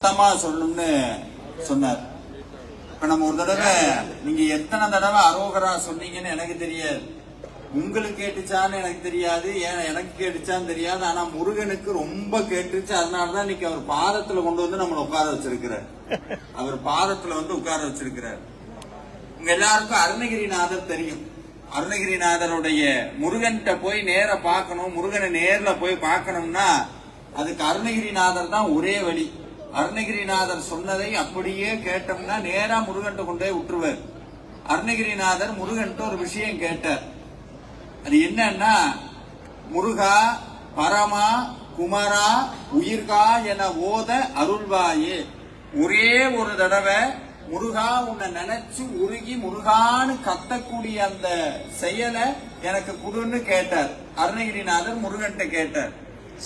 சத்தமா சொல்லணும்னு சொன்னார். இப்ப நம்ம ஒரு தடவை நீங்க எத்தனை தடவை அரோகரா சொன்னீங்கன்னு எனக்கு தெரியாது, உங்களுக்கு கேட்டுச்சான்னு எனக்கு தெரியாது, ஏன் எனக்கு கேட்டுச்சான்னு தெரியாது. ஆனா முருகனுக்கு ரொம்ப கேட்டுச்சு. அதனாலதான் இன்னைக்கு அவர் பாதத்துல கொண்டு வந்து நம்மளை உட்கார வச்சிருக்கிறார். அவர் பாதத்துல வந்து உட்கார வச்சிருக்கிறார். உங்க எல்லாருக்கும் அருணகிரிநாதர் தெரியும். அருணகிரிநாதருடைய முருகன்கிட்ட போய் நேர பார்க்கணும், முருகனை நேர்ல போய் பார்க்கணும்னா அதுக்கு அருணகிரிநாதர் தான் ஒரே வழி. அருணகிரிநாதர் சொன்னதை அப்படியே கேட்டோம்னா நேரா முருகன்ட்ட கொண்டு போய் விட்டுருவார். அருணகிரிநாதர் முருகன்ட்ட ஒரு விஷயம் கேட்டார். அது என்னன்னா, முருகா பரமா குமரா உயிர்கா என ஓத அருள்வாயே. ஒரே ஒரு தடவை முருகா உன்னை நினைச்சு உருகி முருகான்னு கத்தக்கூடிய அந்த செயலை எனக்கு கொடுன்னு கேட்டார். அருணகிரிநாதர் முருகன்ட்ட கேட்டார்.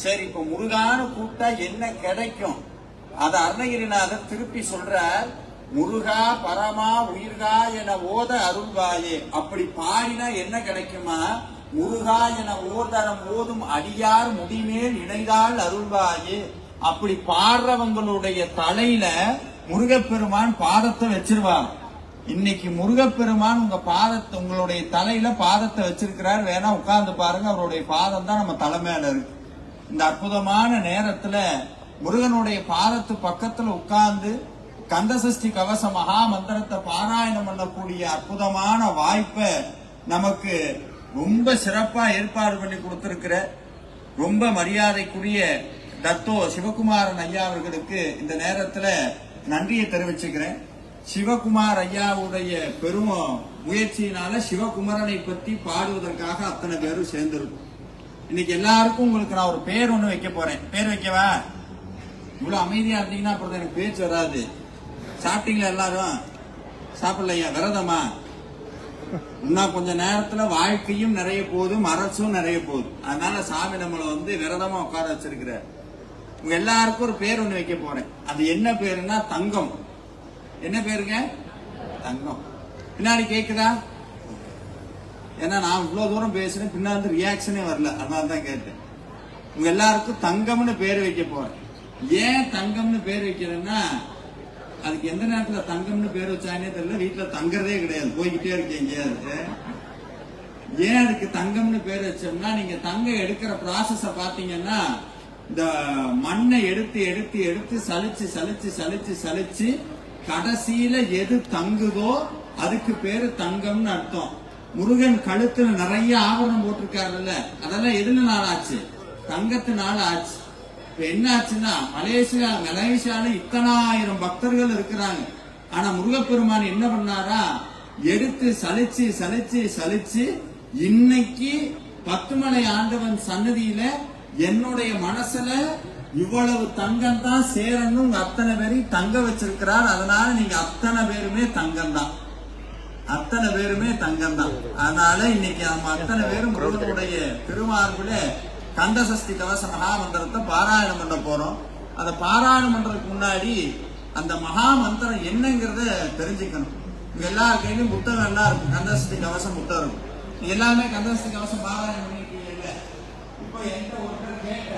சரி, இப்ப முருகான்னு கூப்பிட்டா என்ன கிடைக்கும்? அத அருணகிரிநாதர் திருப்பி சொல்றார், முருகா பரமா உயிர்கா என ஓத அருள்வாயே. அப்படி பாடினா என்ன கிடைக்குமா? முருகா என ஓதரம் ஓதும் அடியார் முடிமேல் இணைந்தால் அருள்வாயே. அப்படி பாடுறவங்களுடைய தலையில முருகப்பெருமான் பாதத்தை வச்சிருவார். இன்னைக்கு முருகப்பெருமான் உங்க பாதத்தை, உங்களுடைய தலையில பாதத்தை வச்சிருக்கிறார். வேணா உட்கார்ந்து பாருங்க, அவருடைய பாதம் தான் நம்ம தலை மேல இருக்கு. இந்த அற்புதமான நேரத்துல முருகனுடைய பாதத்து பக்கத்துல உட்கார்ந்து கந்தசஷ்டி கவச மகா மந்திரத்தை பாராயணம் பண்ணக்கூடிய அற்புதமான வாய்ப்பை நமக்கு ரொம்ப சிறப்பா ஏற்பாடு பண்ணி கொடுத்திருக்கிற ரொம்ப மரியாதைக்குரிய தத்தோ சிவகுமாரன் ஐயா அவர்களுக்கு இந்த நேரத்துல நன்றியை தெரிவிச்சுக்கிறேன். சிவகுமார் ஐயாவுடைய பெரும் முயற்சியினால சிவகுமரனை பற்றி பாடுவதற்காக அத்தனை பேரும் சேர்ந்திருக்கும். இன்னைக்கு எல்லாருக்கும் உங்களுக்கு நான் ஒரு பேர் ஒண்ணு வைக்க போறேன். பேர் வைக்கவா? இவ்வளவு அமைதியா இருந்தீங்கன்னா அப்புறம் எனக்கு பேச்சு வராது. சாப்பிட்டீங்களா? எல்லாரும் சாப்பிடலையா? விரதமா? இன்னும் கொஞ்ச நேரத்துல வாழ்க்கையும் நிறைய போகுது, மரசும் நிறைய போகுது. அதனால சாமி நம்மளை வந்து விரதமா உட்கார வச்சிருக்கிறார். உங்க எல்லாருக்கும் ஒரு பேர் ஒண்ணு வைக்க போறேன். அது என்ன பேருன்னா தங்கம். என்ன பேருங்க? தங்கம். பின்னாடி கேக்குதா? ஏன்னா நான் இவ்வளவு தூரம் பேசுறேன், பின்னாடி ரியாக்ஷனே வரல, அதனால தான் கேட்டேன். உங்க எல்லாருக்கும் தங்கம்னு பேர் வைக்க போறேன். ஏன் தங்கம்னு பேர் வைக்கிறேன்னா, அதுக்கு எந்த நேரத்துல தங்கம்னு பேர் வச்சானே தெரியல. வீட்டுல தங்கறதே கிடையாது, போய்கிட்டே இருக்கீங்க. ஏன் அதுக்கு தங்கம்னு பேர் வச்சோம்னா, நீங்க தங்கம் எடுக்கிற ப்ராசஸ பாத்தீங்கன்னா, இந்த மண்ணை எடுத்து எடுத்து எடுத்து சலிச்சு சலிச்சு சலிச்சு சலிச்சு கடைசியில எது தங்குதோ அதுக்கு பேரு தங்கம்னு அர்த்தம். முருகன் கழுத்துல நிறைய ஆபரணம் போட்டிருக்காருல்ல, அதெல்லாம் எதுல நாள் ஆச்சு? தங்கத்தினால ஆச்சு. இப்ப என்ன ஆச்சுன்னா, மலேசியால இத்தனாயிரம் பக்தர்கள் இருக்கிறாங்க. ஆனா முருகப்பெருமான் என்ன பண்ணாரா, எடுத்து சலிச்சு சலிச்சு சலிச்சு இன்னைக்கு பத்துமலை ஆண்டவன் சன்னதியில என்னுடைய மனசுல இவ்வளவு தங்கம் தான் சேரணும், அத்தனை பேரையும் தங்க வச்சிருக்கிறார். அதனால நீங்க அத்தனை பேருமே தங்கம் தான், அத்தனை பேருமே தங்கம் தான். அதனால இன்னைக்கு நம்ம அத்தனை பேரும் முருகனுடைய திருமார்புல கந்தசஷ்டி கவச மகாமந்திரத்தை பாராயணம் பண்ண போறோம். அதை பாராயணம் பண்றதுக்கு முன்னாடி அந்த மகா மந்திரம் என்னங்கிறத தெரிஞ்சுக்கணும். இங்க எல்லார் கையிலும் புத்தகம் எல்லாம் இருக்கும், கந்தசஷ்டி கவசம் புத்தகம் இருக்கும். நீங்க எல்லாமே கந்தசஷ்டி கவசம் பாராயணம் பண்ணிருக்கீங்க. இப்போ என்கிட்ட ஒருத்தர் கேட்ட,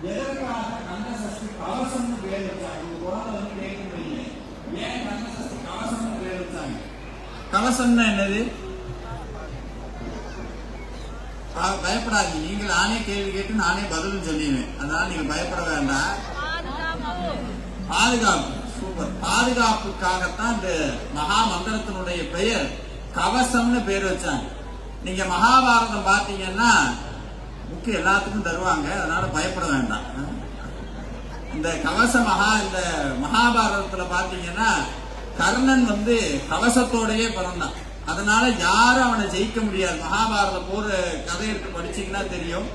எதற்காக கந்தசஷ்டி கவசம்னு பேர் வச்சாங்க? இந்த குழந்தை வந்து கேட்கறீங்க, ஏன் கந்தசஷ்டி கவசம்னு பேர் வச்சாங்க? கவசம்னா என்னது? பயப்படாதீங்க, நீங்கள் நானே கேள்வி கேட்டு நானே பதிலும் சொல்லிடுவேன். அதனால நீங்க பயப்பட வேண்டாம். பாதுகாப்பு. சூப்பர். பாதுகாப்புக்காகத்தான் இந்த மகா மந்திரத்தினுடைய பெயர் கவசம்னு பேர் வச்சாங்க. நீங்க மகாபாரதம் பாத்தீங்கன்னா புக்கு எல்லாத்துக்கும் தருவாங்க, அதனால பயப்பட வேண்டாம். இந்த இந்த மகாபாரதத்துல பாத்தீங்கன்னா கர்ணன் வந்து கவசத்தோடயே பிறந்தான். அதனால யாரும் அவனை ஜெயிக்க முடியாது. மகாபாரத போர் கதை எடுத்து படிச்சீங்கன்னா தெரியும்,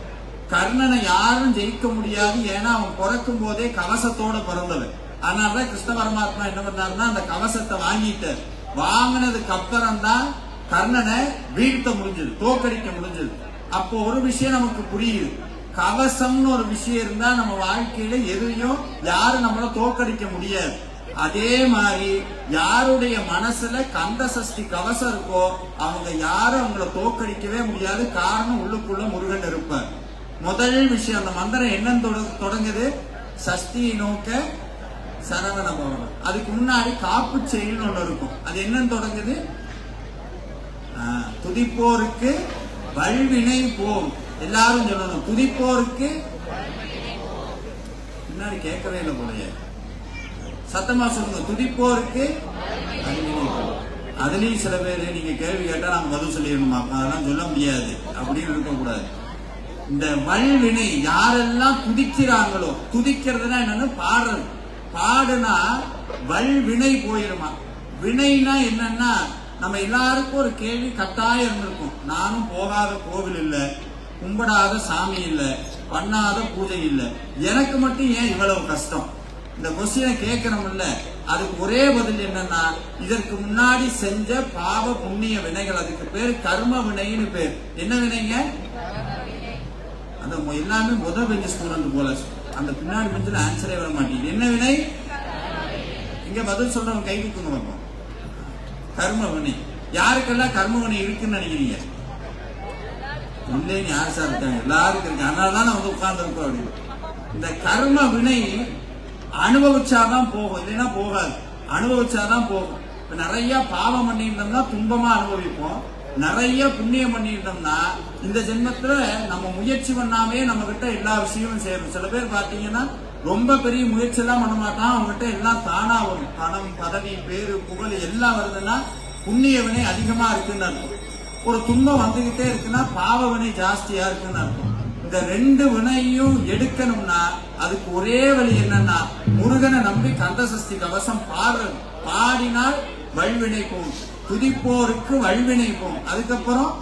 கர்ணனை யாரும் ஜெயிக்க முடியாது. ஏன்னா அவன் பிறக்கும் போதே கவசத்தோட பிறந்தவன். அதனாலதான் கிருஷ்ண பரமாத்மா என்ன பண்ணாருன்னா அந்த கவசத்தை வாங்கிட்டார். வாங்கினதுக்கு அப்புறம் தான் கர்ணனை வீழ்த்த முடிஞ்சது, தோக்கடிக்க முடிஞ்சது. அப்போ ஒரு விஷயம் நமக்கு புரியுது, கவசம்னு ஒரு விஷயம் இருந்தா நம்ம வாழ்க்கையில எதையும் யாரும் நம்மள தோக்கடிக்க முடியாது. அதே மாதிரி யாருடைய மனசுல கந்தசஷ்டி கவசம் இருக்கோ அவங்க யாரும் அவங்கள தோக்கடிக்கவே முடியாது. காரணம் உள்ளுக்குள்ள முருகன் இருப்பார். முதல் விஷயம், அந்த மந்திரம் என்னன்னு தொடங்குது? சஷ்டியை நோக்க சரவண பவனம். அதுக்கு முன்னாடி காப்பு செயல்னு ஒண்ணு இருக்கும். அது என்னன்னு தொடங்குது? துதிப்போருக்கு வல்வினை போம். எல்லாரும் சொல்லணும், துதிப்போருக்கு. பின்னாடி கேட்கவே இல்லை போலயே, சத்தமா சொல்லுங்க, துதிப்போருக்கு வல்வினை போம். அதுலயும் சில பேர் நீங்க கேள்வி கேட்டா நாங்க பதில் சொல்லிடணுமா? அதெல்லாம் சொல்ல முடியாது, அப்படின்னு இருக்கக்கூடாது. இந்த வல்வினை யாரெல்லாம் துதிக்கிறாங்களோ, துதிக்கிறதுனா என்னன்னு பாடுறது. பாடுனா வல்வினை போயிருமா. வினைனா என்னன்னா, நம்ம எல்லாருக்கும் ஒரு கேள்வி கட்டாயம் இருந்திருக்கும். நானும் போகாத கோவில் இல்ல, கும்பிடாத சாமி இல்ல, பண்ணாத பூஜை இல்ல, எனக்கு மட்டும் ஏன் இவ்வளவு கஷ்டம்? இந்த கொஸ்டினை கேட்கணும்ல. அதுக்கு ஒரே பதில் என்னன்னா, இதற்கு முன்னாடி செஞ்ச பாவ புண்ணிய வினைகள். அதுக்கு பேர் கர்ம வினைன்னு பேர். என்ன வினைங்க? அந்த எல்லாமே முதல் பெஞ்சு ஸ்டூடெண்ட் போல, அந்த பின்னாடி பெஞ்சில் ஆன்சரே வர மாட்டேங்குது. என்ன வினை? இங்க பதில் சொல்றவங்க கை தூக்குங்க பார்ப்போம். கர்ம வினை. யாருக்கெல்லாம் கர்ம வினை இருக்குன்னு நினைக்கிறீங்க? இல்லைன்னு யார் சார் இருக்காங்க? எல்லாருக்கும் இருக்கு. அதனாலதான் நான் வந்து உட்கார்ந்து இருக்கோம். அப்படின்னு இந்த கர்ம வினை அனுபவிச்சாதான் போகும், இல்லைன்னா போகாது. அனுபவிச்சாதான் போகும். இப்ப நிறைய பாவம் பண்ணியிருந்தோம்னா துன்பமா அனுபவிப்போம். நிறைய புண்ணியம் பண்ணிட்டோம்னா இந்த ஜென்மத்துல நம்ம முயற்சி பண்ணாமே நம்ம கிட்ட எல்லா விஷயமும் செய்யணும். சில பேர் பாத்தீங்கன்னா ரொம்ப பெரிய முயற்சி எல்லாம் பண்ண மாட்டான், அவங்ககிட்ட எல்லாம் தானா வரும். பணம், பதவி, பேரு, புகழ் எல்லாம் வருதுன்னா புண்ணிய வினை அதிகமா இருக்குன்னு அர்த்தம். ஒரு துன்பம் வந்துகிட்டே இருக்குன்னா பாவ வினை ஜாஸ்தியா இருக்குன்னு அர்த்தம். இந்த ரெண்டு வினையும் எடுக்கணும்னா அதுக்கு ஒரே வழி என்னன்னா, முருகனை நம்பி கந்தசஷ்டி கவசம் பாடுறது. பாடினால் வல்வினை போகும். துதிப்போருக்கு வல்வினை போகும். அதுக்கப்புறம்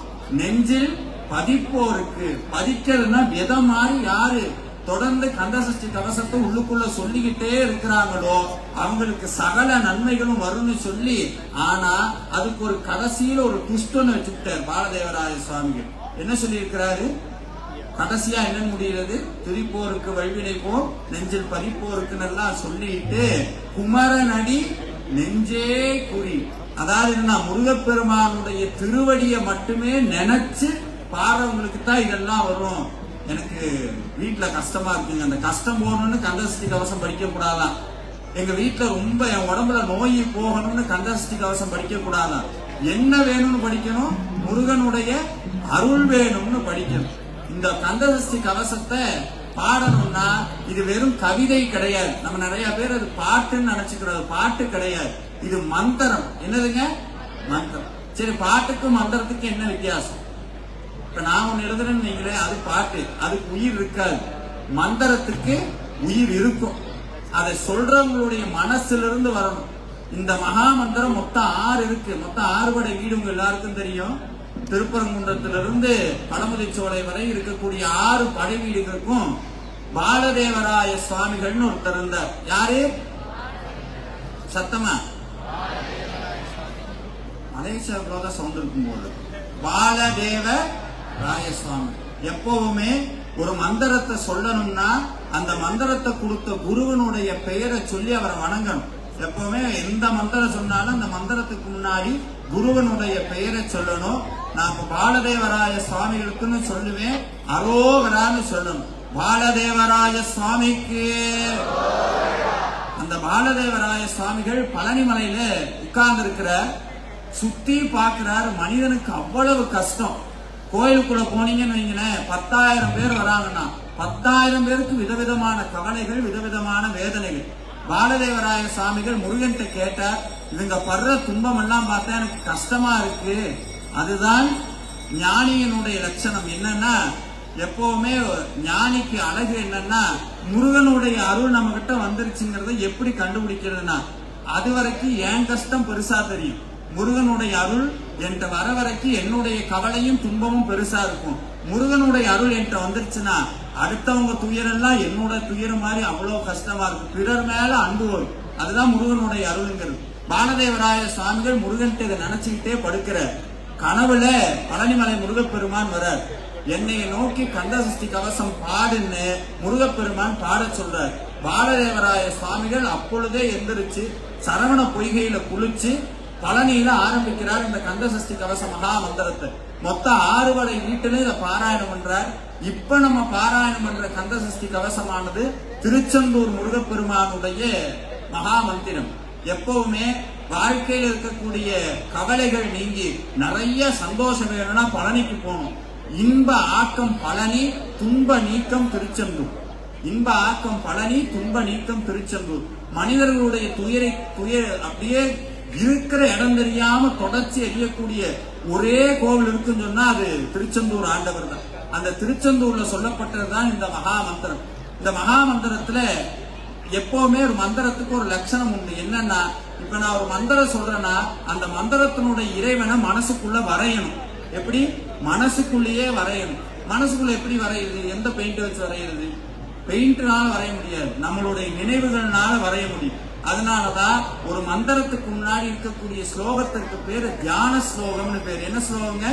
நெஞ்சில் பதிப்போருக்கு, பதிக்கிறதுனா வித மாதிரி யாரு தொடர்ந்து கந்தசஷ்டி கவசத்தை உள்ளுக்குள்ள சொல்லிக்கிட்டே இருக்கிறாங்களோ அவங்களுக்கு சகல நன்மைகளும் வரும்னு சொல்லி, ஆனா அதுக்கு ஒரு கடைசியில ஒரு ட்விஸ்ட் வச்சுட்டார் பாலதேவராய சுவாமிகள். என்ன சொல்லி இருக்கிறாரு? கடைசியா என்ன முடிகிறது? துதிப்போருக்கு வல்வினை போம், நெஞ்சில் பதிப்போருக்கு எல்லாம் சொல்லிட்டு குமரனடி நெஞ்சே குறி. அதாவது என்ன, முருகப்பெருமானுடைய திருவடியை மட்டுமே நினைச்சு பாடுறவங்களுக்கு தான் இதெல்லாம் வரும். எனக்கு வீட்டுல கஷ்டமா இருக்குங்க, அந்த கஷ்டம் போகணும்னு கந்தசஷ்டி கவசம் படிக்க கூடாதான். எங்க வீட்டுல ரொம்ப என் உடம்புல நோய் போகணும்னு கந்தசஷ்டி கவசம் படிக்க கூடாதான். என்ன வேணும்னு படிக்கணும்? முருகனுடைய அருள் வேணும்னு படிக்கணும். இந்த கந்தசஷ்டி கவசத்தை பாடணும்னா இது வெறும் கவிதை கிடையாது. நம்ம நிறைய பேர் அது பாட்டுன்னு நினைச்சுக்கிறது. பாட்டு கிடையாது, இது மந்திரம். என்னதுங்க? மந்திரம். சரி, பாட்டுக்கும் மந்திரத்துக்கு என்ன வித்தியாசம்? இப்ப நான் ஒண்ணு எழுதுறேன்னு நீங்களே, அது பாட்டு, அதுக்கு உயிர் இருக்காது. மந்திரத்துக்கு உயிர் இருக்கும். அதை சொல்றவங்களுடைய மனசுல இருந்து வரணும். இந்த மகா மந்திரம் மொத்தம் 6 இருக்கு. மொத்தம் 6 படை வீடு உங்க எல்லாருக்கும் தெரியும். திருப்பரங்குன்றத்திலிருந்து பழமுதிர்ச்சோலை வரை இருக்கக்கூடிய 6 படை வீடுகளுக்கும் பாலதேவராய சுவாமிகள்னு ஒருத்தர் இருந்தார். யாரு? சத்தமா மலேசியாவுக்குள்ள சவுண்ட் இருக்கும் போது பாலதேவ ராயசுவாமி. எப்பவுமே ஒரு மந்திரத்தை சொல்லணும்னா அந்த மந்திரத்தை கொடுத்த குருவனுடைய பெயரை சொல்லி அவரை வணங்கணும். எப்பவுமே எந்த மந்திரம் சொன்னாலும் அந்த மந்திரத்துக்கு முன்னாடி குருவனுடைய பெயரை சொல்லணும். நான் இப்ப பாலதேவராய சுவாமிகளுக்குன்னு சொல்லுவேன், அரோகரான்னு சொல்லணும். பாலதேவராய சுவாமிக்கு. அந்த பாலதேவராய சுவாமிகள் பழனிமலையில உட்கார்ந்து இருக்கிற, சுத்தி பாக்குறாரு. மனிதனுக்கு அவ்வளவு கஷ்டம். கோயிலுக்குள்ள போனீங்கன்னு வைங்களேன், 10,000 பேர் வராங்கன்னா 10,000 பேருக்கு விதவிதமான கவலைகள், விதவிதமான வேதனைகள். பாலதேவராய சுவாமிகள் முருகன்கிட்ட கேட்டார், இவங்க படுற துன்பம் எல்லாம் பார்த்தா எனக்கு கஷ்டமா இருக்கு. அதுதான் ஞானியனுடைய லட்சணம். என்னன்னா, எப்பவுமே ஞானிக்கு அழகு என்னன்னா, முருகனுடைய அருள் நம்ம கிட்ட வந்துருச்சுங்கிறத எப்படி கண்டுபிடிக்கிறதுனா, அது வரைக்கும் என் கஷ்டம் பெருசா தெரியும். முருகனுடைய அருள் என்கிட்ட வர வரைக்கும் என்னுடைய கவலையும் துன்பமும் பெருசா இருக்கும். முருகனுடைய அருள் என்கிட்ட வந்துருச்சுன்னா அடுத்தவங்க துயரெல்லாம் என்னோட துயரம் மாதிரி அவ்வளவு கஷ்டமா இருக்கும். பிறர் மேல அன்பு வரும். அதுதான் முருகனுடைய அருள்ங்கிறது. பாலதேவராய சுவாமிகள் முருகன்கிட்ட இதை நினைச்சுக்கிட்டே படுக்கிற கனவுல பழனிமலை முருகப்பெருமான் வரார். என்னைய நோக்கி கந்தசஷ்டி கவசம் பாடுன்னு முருகப்பெருமான் பாட சொல்றார். பாலதேவராய சுவாமிகள் அப்பொழுதே எந்திரிச்சு சரவண பொய்கையில குளிச்சு பழனியில ஆரம்பிக்கிறார் இந்த கந்தசஷ்டி கவச மகா மந்திரத்தை. மொத்தம் 6 வடை வீட்டுல இதை பாராயணம் பண்றார். இப்ப நம்ம பாராயணம் பண்ற கந்தசஷ்டி கவசமானது திருச்செந்தூர் முருகப்பெருமானுடைய மகா மந்திரம். எப்பவுமே வாழ்க்கையில் இருக்கக்கூடிய கவலைகள் நீங்கி நிறைய சந்தோஷம் வேணும்னா பழனிக்கு போகணும். இன்ப ஆக்கம் பழனி, துன்ப நீக்கம் திருச்செந்தூர். இன்ப ஆக்கம் பழனி, துன்ப நீக்கம் திருச்செந்தூர். மனிதர்களுடைய துயர் அப்படியே இருக்கிற இடம் தெரியாம தொடர்ச்சி எரியக்கூடிய ஒரே கோவில் இருக்குன்னு சொன்னா அது திருச்செந்தூர் ஆண்டவர் தான். அந்த திருச்செந்தூர்ல சொல்லப்பட்டதுதான் இந்த மகா மந்திரம். இந்த மகா மந்திரத்துல எப்பவுமே ஒரு மந்திரத்துக்கு ஒரு லட்சணம் உண்டு. என்னன்னா, இப்ப நான் ஒரு மந்திரம் சொல்றேன்னா அந்த மந்திரத்தினுடைய இறைவனை மனசுக்குள்ள வரையணும். எப்படி? மனசுக்குள்ளேயே வரையணும். மனசுக்குள்ள எப்படி வரையுது? எந்த பெயிண்ட் வச்சு வரைகிறது? பெயிண்ட்னால வரைய முடியாது, நம்மளுடைய நினைவுகள்னால வரைய முடியும். அதனாலதான் ஒரு மந்திரத்துக்கு முன்னாடி இருக்கக்கூடிய ஸ்லோகத்திற்கு பேரு தியான ஸ்லோகம்னு பேரு. என்ன ஸ்லோகங்க?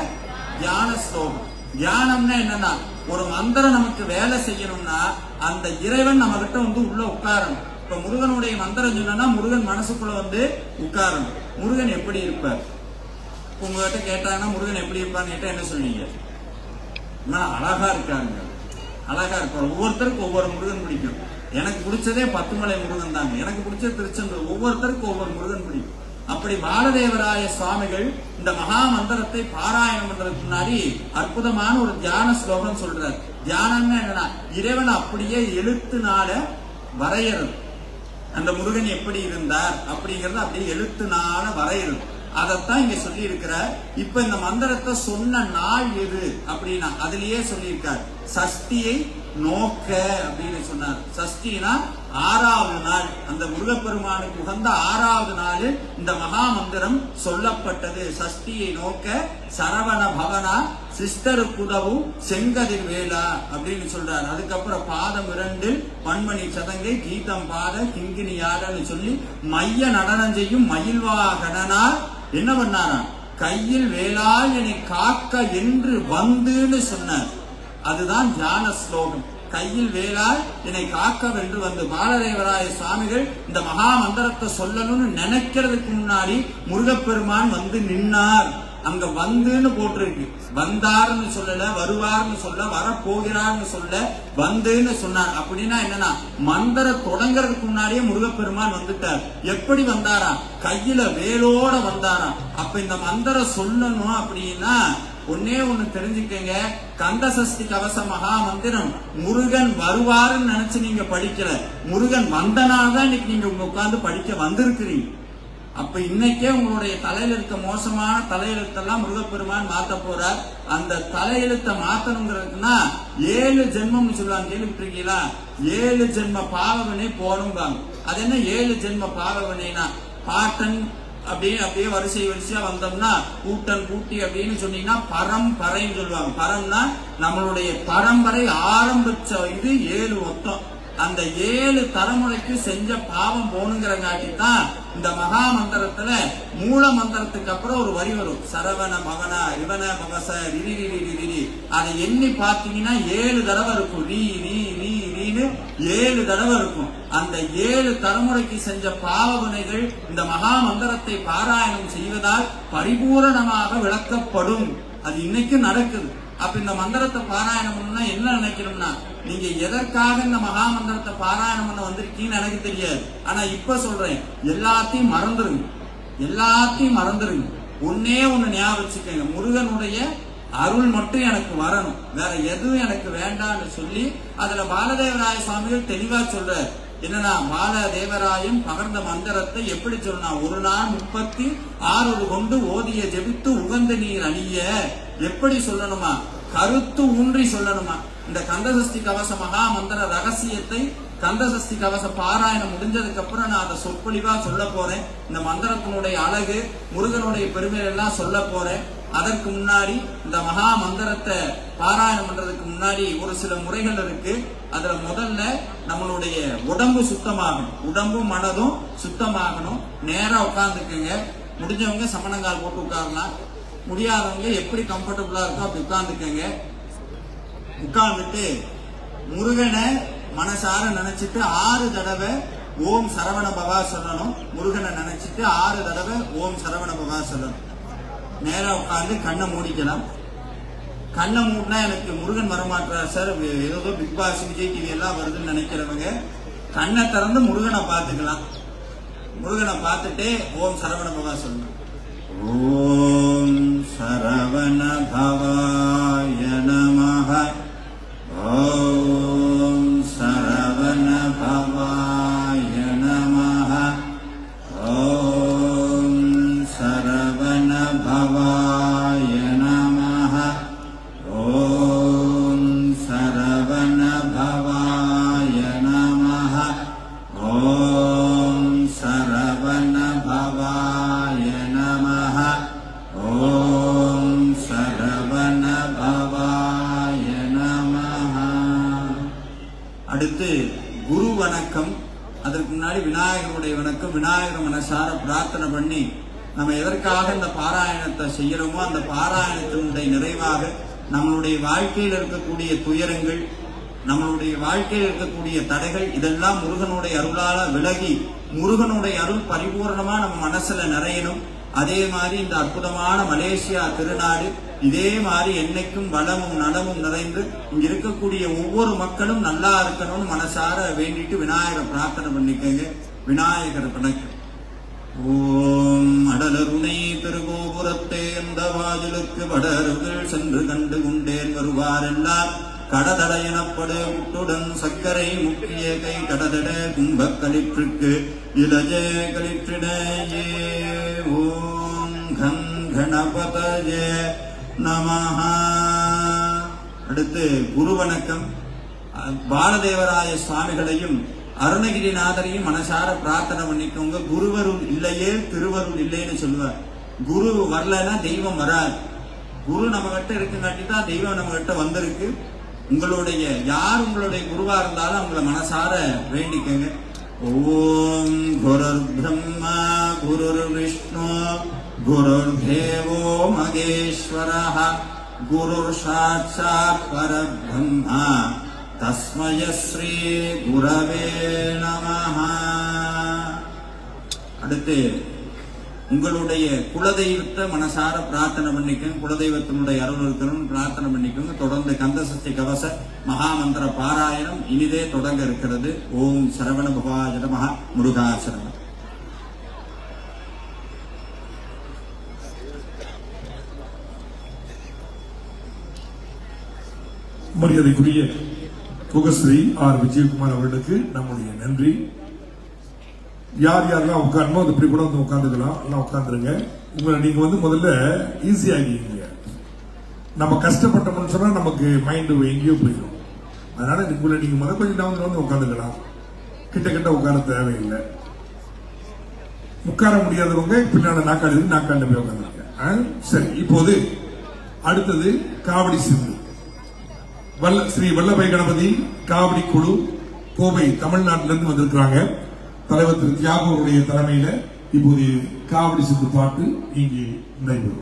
தியான ஸ்லோகம். தியானம்னா என்னன்னா, ஒரு மந்திரம் நமக்கு வேலை செய்யணும்னா அந்த இறைவன் நம்ம கிட்ட உள்ள உட்காரணும். இப்ப முருகனுடைய மந்திரம் சொன்னா முருகன் மனசுக்குள்ள உட்காரணும். முருகன் எப்படி இருப்பார்? உங்ககிட்ட கேட்டாங்கன்னா முருகன் எப்படி இருப்பான்னு கேட்டா என்ன சொன்னீங்க? அழகா இருக்காங்க, அழகா இருப்பார். ஒவ்வொருத்தருக்கும் ஒவ்வொரு முருகன் பிடிக்கும். எனக்கு பிடிச்சதே பத்துமலை முருகன் தாங்க. எனக்கு பிடிச்சது திருச்செந்தூர். ஒவ்வொருத்தருக்கும் ஒவ்வொரு முருகன் பிடிக்கும். அப்படி பாலதேவராய சுவாமிகள் இந்த மகா மந்திரத்தை பாராயணம் பண்றதுக்கு முன்னாடி அற்புதமான ஒரு தியான ஸ்லோகம் சொல்றார். தியானம்னா என்னன்னா, இறைவன் அப்படியே எழுத்துனால வரையறது. அந்த முருகன் எப்படி இருந்தார் அப்படிங்கறது அப்படியே எழுத்துனால வரையறது. அதத்தான் இங்க சொல்லி இருக்கிறார். இப்ப இந்த மந்திரத்தை சொன்ன நாள் எது அப்படின்னா அதுலயே சொல்லியிருக்கார். சஷ்டியை நோக்க அப்படின்னு சொன்னார். சஷ்டினா 6வது நாள். அந்த முருகப்பெருமானுக்கு உகந்த 6வது நாள் இந்த மகா மந்திரம் சொல்லப்பட்டது. சஷ்டியை நோக்க சரவண பவனா சிஸ்டருக்குதவும் செங்கதிர் வேளா அப்படின்னு சொல்றாரு. அதுக்கப்புறம் பாதம் 2 பன்மணி சதங்கை கீதம் பாத கிங்கினி யாடன்னு சொல்லி மைய நடனம் செய்யும் மயில்வாகனார் என்ன பண்ணாரா? கையில் வேளால் என்னை காக்க என்று வந்துன்னு சொன்னார். அதுதான் தியான ஸ்லோகம். கையில் வேளால் என்னை காக்க வென்று வந்து பாலதேவராய சுவாமிகள் இந்த மகா மந்திரத்தை சொல்லணும்னு நினைக்கிறதுக்கு முன்னாடி முருகப்பெருமான் நின்னார். அங்க வந்துன்னு போட்டிருக்கு. வந்தார்னு சொல்லல, வருவார்னு சொல்ல, வரப்போகிறார்னு சொல்ல, வந்துன்னு சொன்னார். அப்படின்னா என்னன்னா, மந்திரம் தொடங்கறதுக்கு முன்னாடியே முருகப்பெருமான் வந்துட்டார். எப்படி வந்தாரா? கையில வேலோட வந்தாரா. அப்ப இந்த மந்திரம் சொல்லணும் அப்படின்னா ஒன்னே ஒண்ணு தெரிஞ்சுக்கங்க. கந்த சஷ்டி கவச மகா மந்திரம் முருகன் வருவாருன்னு நினைச்சு நீங்க படிக்கல. முருகன் வந்தனால்தான் இன்னைக்கு நீங்க உட்கார்ந்து படிக்க வந்திருக்கிறீங்க. அப்ப இன்னைக்கே உங்களுடைய தலையில இருக்க மோசமான தலையெழுத்தெல்லாம் முருகப்பெருமான் மாத்த போறார். அந்த தலையெழுத்தை மாத்தணுங்கிறதுக்குன்னா 7 ஜென்மம்னு சொல்லுவாங்க. கேள்விப்பட்டிருக்கீங்களா? 7 ஜென்ம பாவவினை போடும்பாங்க. அது என்ன 7 ஜென்ம பாவவினைனா, பாட்டன் அப்படியே வரிசையா வந்தோம்னா கூட்டன் கூட்டி அப்படின்னு சொன்னீங்கன்னா பரம்பரைன்னு சொல்லுவாங்க. பரம்னா நம்மளுடைய பரம்பரை ஆரம்பிச்ச இது 7 மொத்தம். அந்த 7 தலைமுறைக்கு செஞ்ச பாவம் போனுங்கிறங்காட்டி தான் இந்த மகா மந்திரத்துல மூல மந்திரத்துக்கு அப்புறம் ஒரு வரி வரும். சரவண மகனா இவன பகச ரிரி. அதை எண்ணி பாத்தீங்கன்னா 7 தடவை இருக்கும். ரீன்னு 7 தடவை இருக்கும். அந்த 7 தலைமுறைக்கு செஞ்ச பாவ வினைகள் இந்த மகா மந்திரத்தை பாராயணம் செய்வதால் பரிபூரணமாக விளக்கப்படும். அது இன்னைக்கும் நடக்குது. அப்ப இந்த மந்திரத்தை பாராயணம் பண்ணா என்ன நினைக்கணும்னா, நீங்க எதற்காக இந்த மகா மந்திரத்தை பாராயணம் பண்ண வந்திருக்கீங்கன்னு எனக்கு தெரியாது. ஆனா இப்ப சொல்றேன், எல்லாத்தையும் மறந்துருங்க. ஒன்னே ஒண்ணு ஞாபகம் வச்சுக்கோங்க, முருகனுடைய அருள் மட்டும் எனக்கு வரணும், வேற எதுவும் எனக்கு வேண்டாம்னு சொல்லி அதுல பாலதேவராய சுவாமிகள் தெளிவா சொல்றாரு. என்னன்னா, பாலதேவராயன் பகர்ந்த மந்திரத்தை எப்படி சொன்னா, ஒரு நாள் 36 கொண்டு ஓதிய ஜெபித்து உகந்த நீர் அணிய எப்படி சொல்லணுமா, கருத்து ஊன்றி சொல்லணுமா. இந்த கந்தசஷ்டி கவச மகா மந்திர ரகசியத்தை கந்தசஷ்டி கவச பாராயணம் முடிஞ்சதுக்கு அப்புறம் நான் அதை சொற்பொழிவா சொல்ல போறேன். இந்த மந்திரத்தினுடைய அழகு, முருகனுடைய பெருமைகள் எல்லாம் சொல்ல போறேன். அதற்கு முன்னாடி இந்த மகா மந்திரத்தை பாராயணம் பண்றதுக்கு முன்னாடி ஒரு சில முறைகள் இருக்கு. அதுல முதல்ல நம்மளுடைய உடம்பு சுத்தமாகணும், உடம்பும் மனதும் சுத்தமாகணும். நேரா உட்கார்ந்துக்குங்க. முடிஞ்சவங்க சமணங்கால் போட்டு உட்காரலாம், முடியாதவங்க எப்படி கம்ஃபர்டபுளா இருக்கோ அப்படி உட்கார்ந்துக்கங்க. உட்கார்ந்துட்டு முருகனை மனசார நினைச்சிட்டு 6 தடவை ஓம் சரவண பவா சொல்லணும். முருகனை நினைச்சிட்டு 6 தடவை ஓம் சரவண பவா சொல்லணும். நேரா உட்கார்ந்து கண்ணை மூடிக்கலாம். கண்ணை மூடினா எனக்கு முருகன் வரமாட்டார் சார், ஏதோ பிக் பாஸ் விஜய் டிவி எல்லாம் வருதுன்னு நினைக்கிறவங்க கண்ணை திறந்து முருகனை பார்த்துக்கலாம். முருகனை பார்த்துட்டே ஓம் சரவண பவா சொல்லணும். ஓம் சரவண பவாய நமஹ. ஓம் சரவண பவாய நமஹ. ஓம் சரவண பவாய நமஹ. ஓம் சரவண பவாய நமஹ. ஓம் சரவண பவாய நமஹ. ஓம் சரவண பவாய நமஹ. அடுத்து குரு வணக்கம். அதற்கு முன்னாடி விநாயகருடைய வணக்கம். விநாயகர் மனசார பிரார்த்தனை பண்ணி நம்ம எதற்காக இந்த பாராயணத்தை செய்யறோமோ அந்த பாராயணத்தினுடைய நிறைவாக நம்மளுடைய வாழ்க்கையில் இருக்கக்கூடிய துயரங்கள், நம்மளுடைய வாழ்க்கையில் இருக்கக்கூடிய தடைகள் இதெல்லாம் முருகனுடைய அருளால விலகி முருகனுடைய அருள் பரிபூர்ணமா நம்ம மனசுல நிறையணும். அதே மாதிரி இந்த அற்புதமான மலேசியா திருநாடு இதே மாதிரி என்னைக்கும் வளமும் நலமும் நிறைந்து இங்க இருக்கக்கூடிய ஒவ்வொரு மக்களும் நல்லா இருக்கணும்னு மனசார வேண்டிட்டு விநாயகரை பிரார்த்தனை பண்ணிக்கங்க. விநாயகர் வணக்கம். ஓம் அடலருணை திருகோபுரத்தே அந்த வாயிலுக்கு வடருகள் சென்று கண்டு கொண்டேன் வருவாரெல்லாம் கடதட எனப்படு முட்டுடன் சர்க்கரை முக்கிய கை கடதட கும்பக் களிற்றுக்கு இலஜே களிற்றிடையே. ஓம் கங் கணபதயே நமஹ. அடுத்து குரு வணக்கம். பாலதேவராய சுவாமிகளையும் அருணகிரிநாதரையும் மனசார பிரார்த்தனை பண்ணிக்கோங்க. குருவருள் இல்லையே திருவருள் இல்லைன்னு சொல்லுவார். குரு வரலன்னா தெய்வம் வராது. குரு நம்ம கிட்ட இருக்குங்காட்டி தான் தெய்வம் நம்ம கிட்ட வந்திருக்கு. உங்களுடைய யார் உங்களுடைய குருவா இருந்தாலும் அவங்கள மனசார வேண்டிக்கங்க. ஓம் குருர் பிரம்மா குருர் விஷ்ணு குருர் தேவோ மகேஸ்வரஹ குருர் சாட்சாத் பரபிரம்மா தஸ்மய ஸ்ரீ குரவே நமஹ. அடுத்து உங்களுடைய குலதெய்வத்தை மனசார பிரார்த்தனை பண்ணிக்கோங்க. குலதெய்வத்தினுடைய அருள் இருக்கணும்னு பிரார்த்தனை பண்ணிக்கோங்க. தொடர்ந்து கந்தசஷ்டி கவச மகாமந்திர பாராயணம் இனிதே தொடங்க இருக்கிறது. ஓம் சரவண பவாய நமஹ. முருகா சரணம். மரியாதைக்குரிய புகஸ்ரீ ஆர் விஜயகுமார் அவர்களுக்கு நம்முடைய நன்றி. யார் யாரெல்லாம் உட்காரணும் அது இப்படி கூட வந்து உட்காந்துக்கலாம். எல்லாம் உட்காந்துருங்க. உங்களை நீங்க வந்து முதல்ல ஈஸியாகிங்க. நம்ம கஷ்டப்பட்டோம்னு சொன்னா நமக்கு மைண்டு எங்கேயோ போயிடும். அதனால உங்களை நீங்க முதல் கொஞ்சம் டவுன்ல வந்து உட்காந்துக்கலாம். கிட்ட கிட்ட உட்கார தேவையில்லை. உட்கார முடியாதவங்க பின்னாடி நாக்காளில போய் உட்காந்துருங்க. சரி, இப்போது அடுத்தது காவடி சிந்து. ஸ்ரீ வல்லபை கணபதி காவடி குழு கோவை தமிழ்நாட்டிலிருந்து வந்திருக்கிறாங்க. தலைவர் திரு தியாகோருடைய தலைமையில இப்போது காவடி சிந்து பாட்டு இங்கே நடைபெறும்.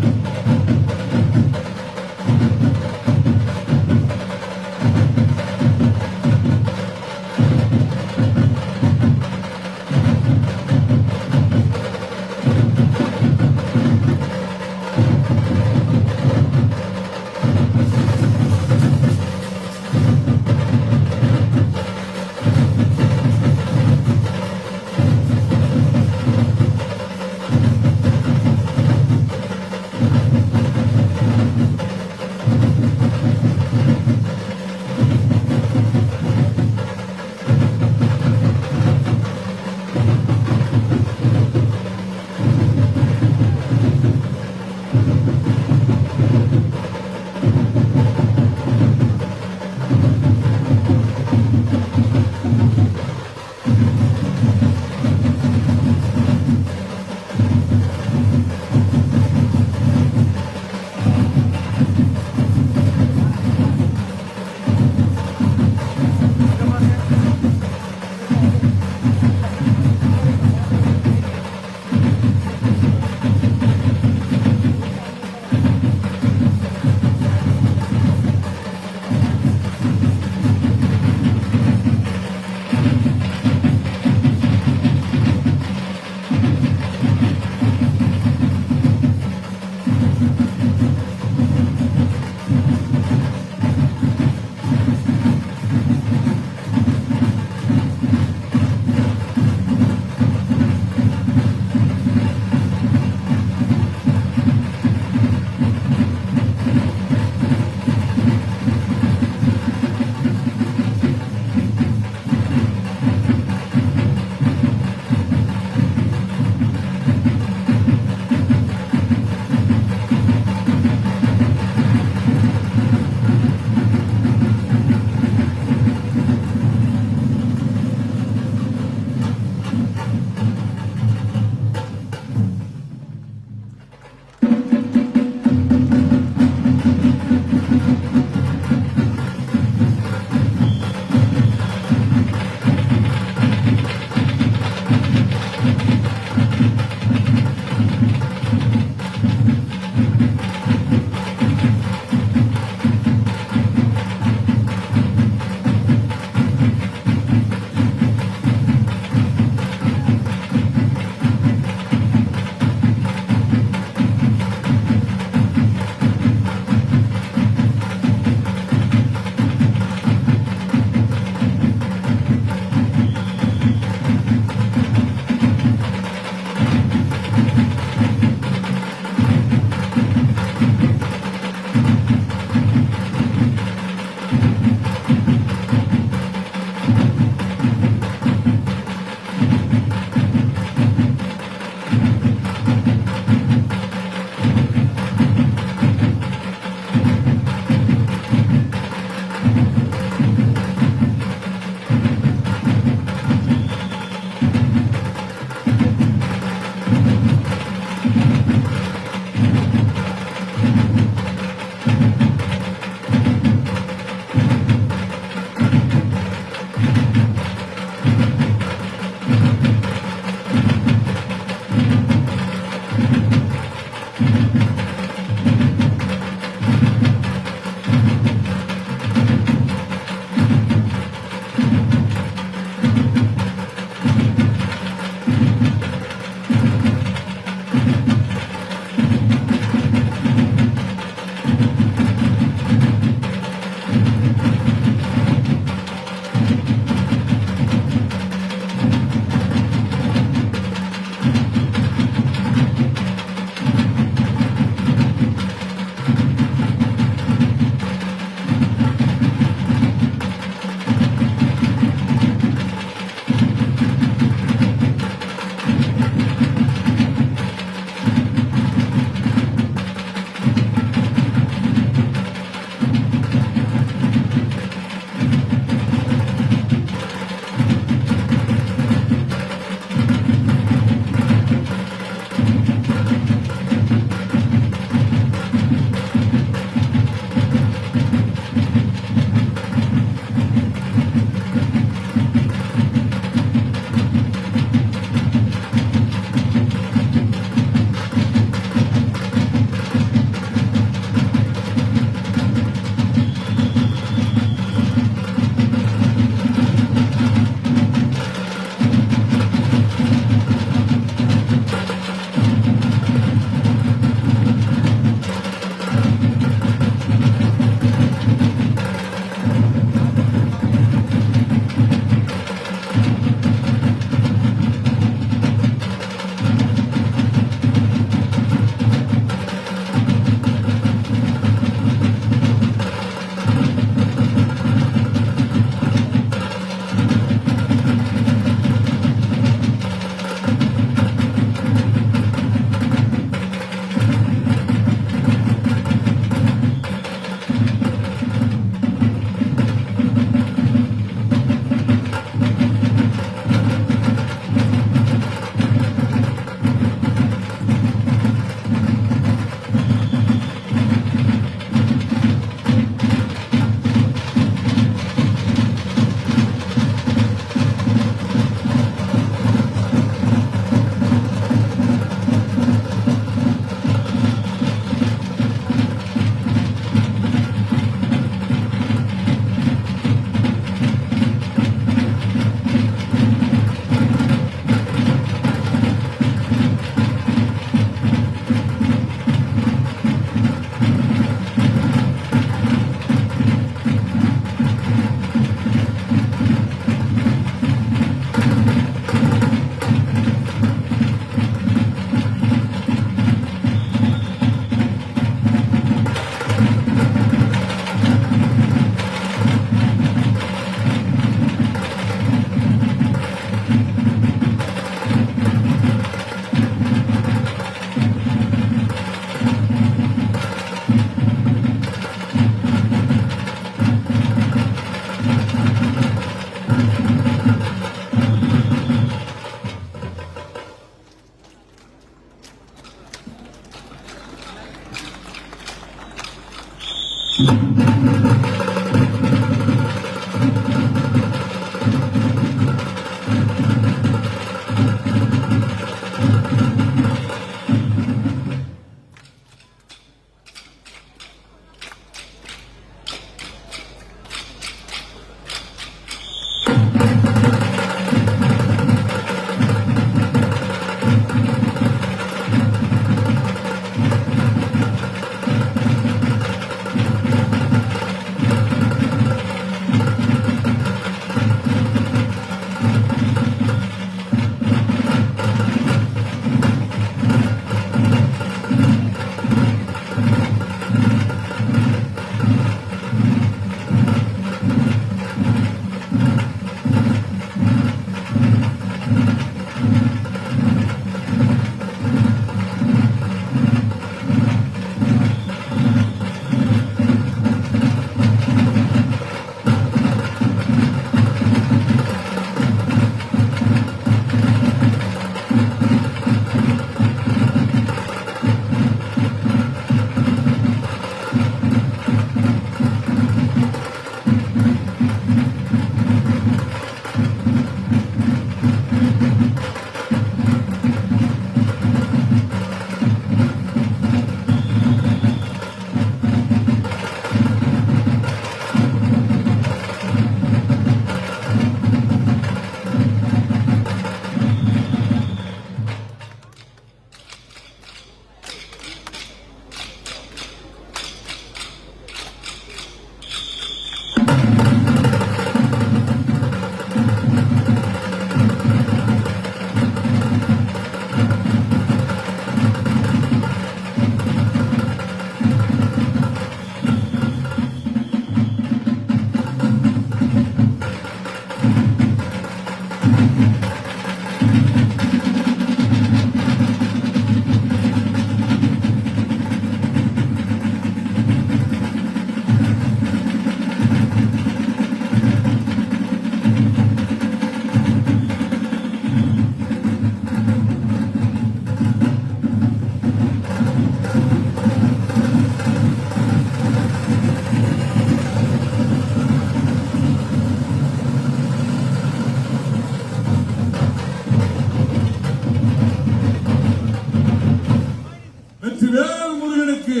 வீரவேல் முருகனுக்கு,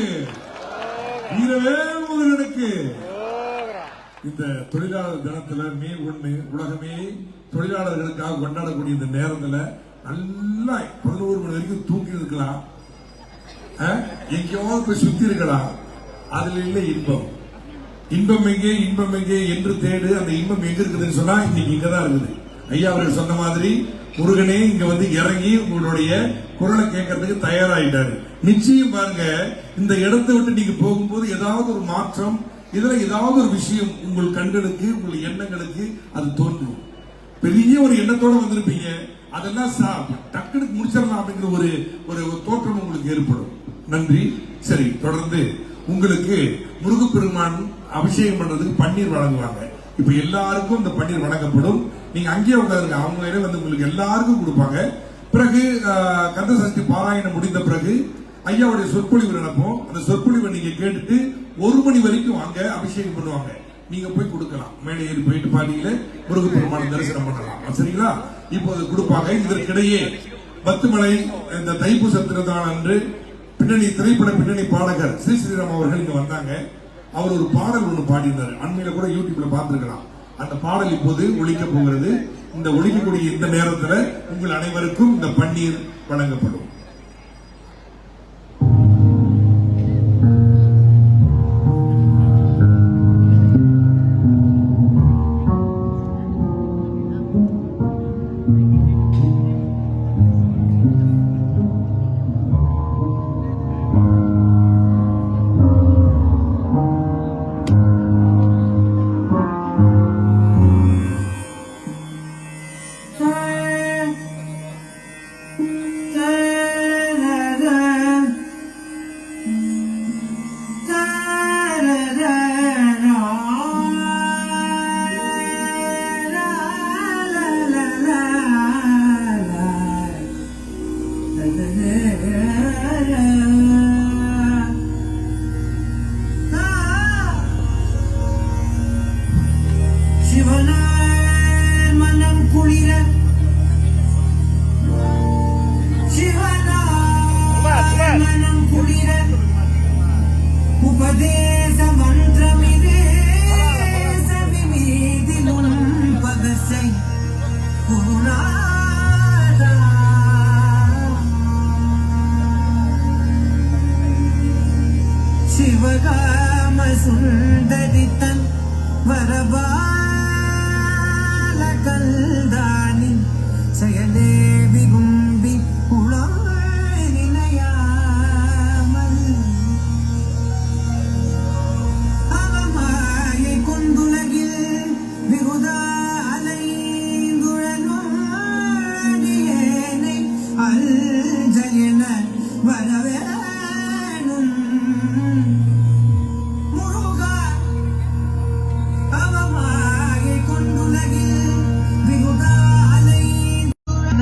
வீரவேல் முருகனுக்கு. இந்த தொழிலாளர் தினத்துல மே 1 உலகமே தொழிலாளர்களுக்காக கொண்டாடக்கூடிய இந்த நேரத்துல நல்லா 11 மணி வரைக்கும் தூக்கி இருக்கலாம், எங்கேயாவது போய் சுத்தி இருக்கலாம். அதுல இல்ல இன்பம். இன்பம் எங்கே, இன்பம் எங்கே என்று தேடு. அந்த இன்பம் எங்க இருக்குதுன்னு சொன்னா இன்னைக்கு இங்கதான் இருக்குது. ஐயா அவர்கள் சொன்ன மாதிரி முருகனே இங்க வந்து இறங்கி உங்களுடைய குரலை கேட்கறதுக்கு தயாராயிட்டாரு. நிச்சயம் பாருங்க, இந்த இடத்தை விட்டு நீங்க போகும்போது ஏதாவது ஒரு மாற்றம், இதுல ஏதாவது ஒரு விஷயம் உங்கள் கண்களுக்கு, உங்கள் எண்ணங்களுக்கு அது தோன்றும். பெரிய ஒரு எண்ணத்தோட வந்திருப்பீங்க, அதெல்லாம் டக்குனு முடிச்சிடலாம் அப்படிங்கிற ஒரு தோற்றம் உங்களுக்கு ஏற்படும். நன்றி. சரி, தொடர்ந்து உங்களுக்கு முருகப்பெருமான் அபிஷேகம் பண்றதுக்கு பன்னீர் வழங்குவாங்க. இப்ப எல்லாருக்கும் இந்த பன்னீர் வழங்கப்படும். நீங்க அங்கேயே உட்காருங்க, அவங்களே வந்து உங்களுக்கு எல்லாருக்கும் கொடுப்பாங்க. பிறகு கந்த சஷ்டி பாராயணம் முடிந்த பிறகு ஐயாவுடைய சொற்பொழிவு நடப்போம். அந்த சொற்பொழிவை நீங்க கேட்டுட்டு 1 மணி வரைக்கும் அங்க அபிஷேகம் பண்ணுவாங்க. நீங்க போய் கொடுக்கலாம், மேலே ஏறி போயிட்டு பாடியில முருகப்பெருமான தரிசனம் பண்ணலாம். சரிங்களா? இப்போ அது கொடுப்பாங்க. இதற்கிடையே பத்துமலை இந்த தைப்பூச திருநாள் அன்று திரைப்பட பின்னணி பாடகர் ஸ்ரீ ஸ்ரீராம் அவர்கள் இங்க வந்தாங்க. அவர் ஒரு பாடல் ஒன்று பாடினார். அண்மையில கூட யூடியூப்ல பார்த்திருக்கலாம். அந்த பாடல் இப்போது ஒழிக்க போகிறது. இந்த ஒழிக்கக்கூடிய இந்த நேரத்தில் உங்கள் அனைவருக்கும் இந்த பன்னீர் வழங்கப்படும். உபதேச மந்திரமிதே சவிமீதிலும் பதசை குருநாதா சிவகாம சுந்தரித்தன் வரபால கல்தானி செயலே விரும்பி உளம் நினையாமல் அவமாயை கொண்டுலகில் விகுதாலைந்துழலும் அடியேனை அஞ்சலின வரவேணும் முருகா. அவமாயை கொண்டுலகில் விகுதாலைந்துழன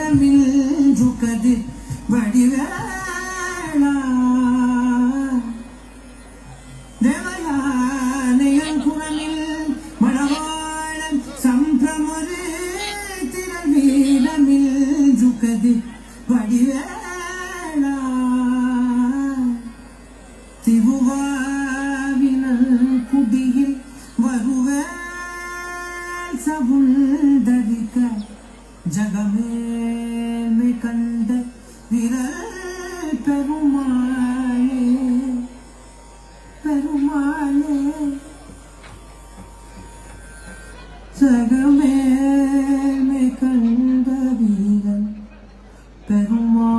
வீரமின்று கதிர் வடிவேளா தேவயானையன் குணமில் மணவாளன் சம்பிரமொரு திரள் வீரமின்று கதிர் வடிவேளா திவுவாவினல் குடியில் வருவேல் சவுந்தரிக்க ஜகமேன்மை கண்ட விரல் பெருமாளே பெருமாளே ஜகமேன்மை கண்ட வீரல் பெருமாளே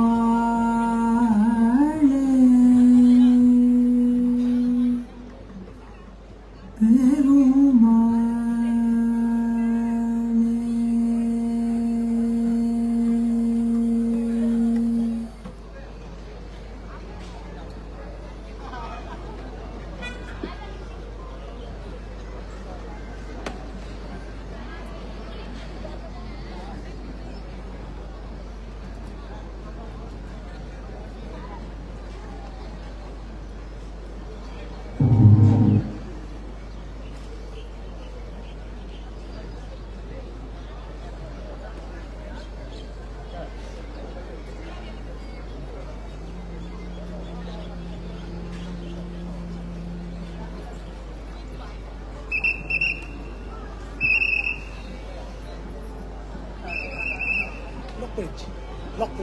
Lock.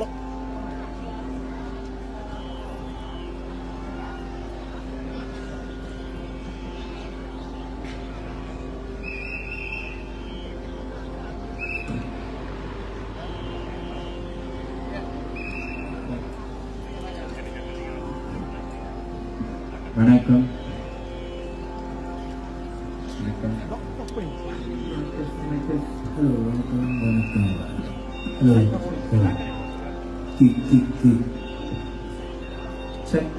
வணக்கம் ஹலோ வணக்கம் வணக்கம் ஹலோ கிக் செக்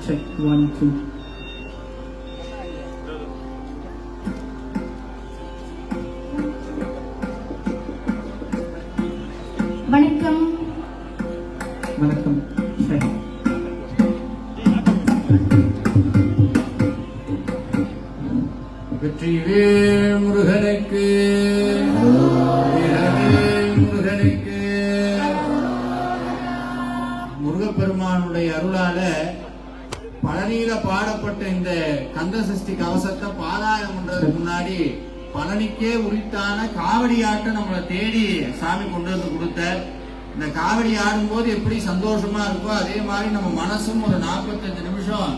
1 2 வணக்கம் வணக்கம் சரி வெற்றிவேல் முருகனுக்கு வீரவேல் முருகனுக்கு முருகப்பெருமானுடைய அருளால பழனியில பாடப்பட்ட இந்த கந்த சஷ்டி கவசத்தை பாராயணம் பண்றதுக்கு முன்னாடி பழனிக்கே உரித்தான காவடி ஆட்டம் நம்மளை தேடி சாமி கொண்டு வந்து கொடுத்த இந்த காவடி ஆடும் போது எப்படி சந்தோஷமா இருக்கோ அதே மாதிரி நம்ம மனசும் ஒரு 45 நிமிஷம்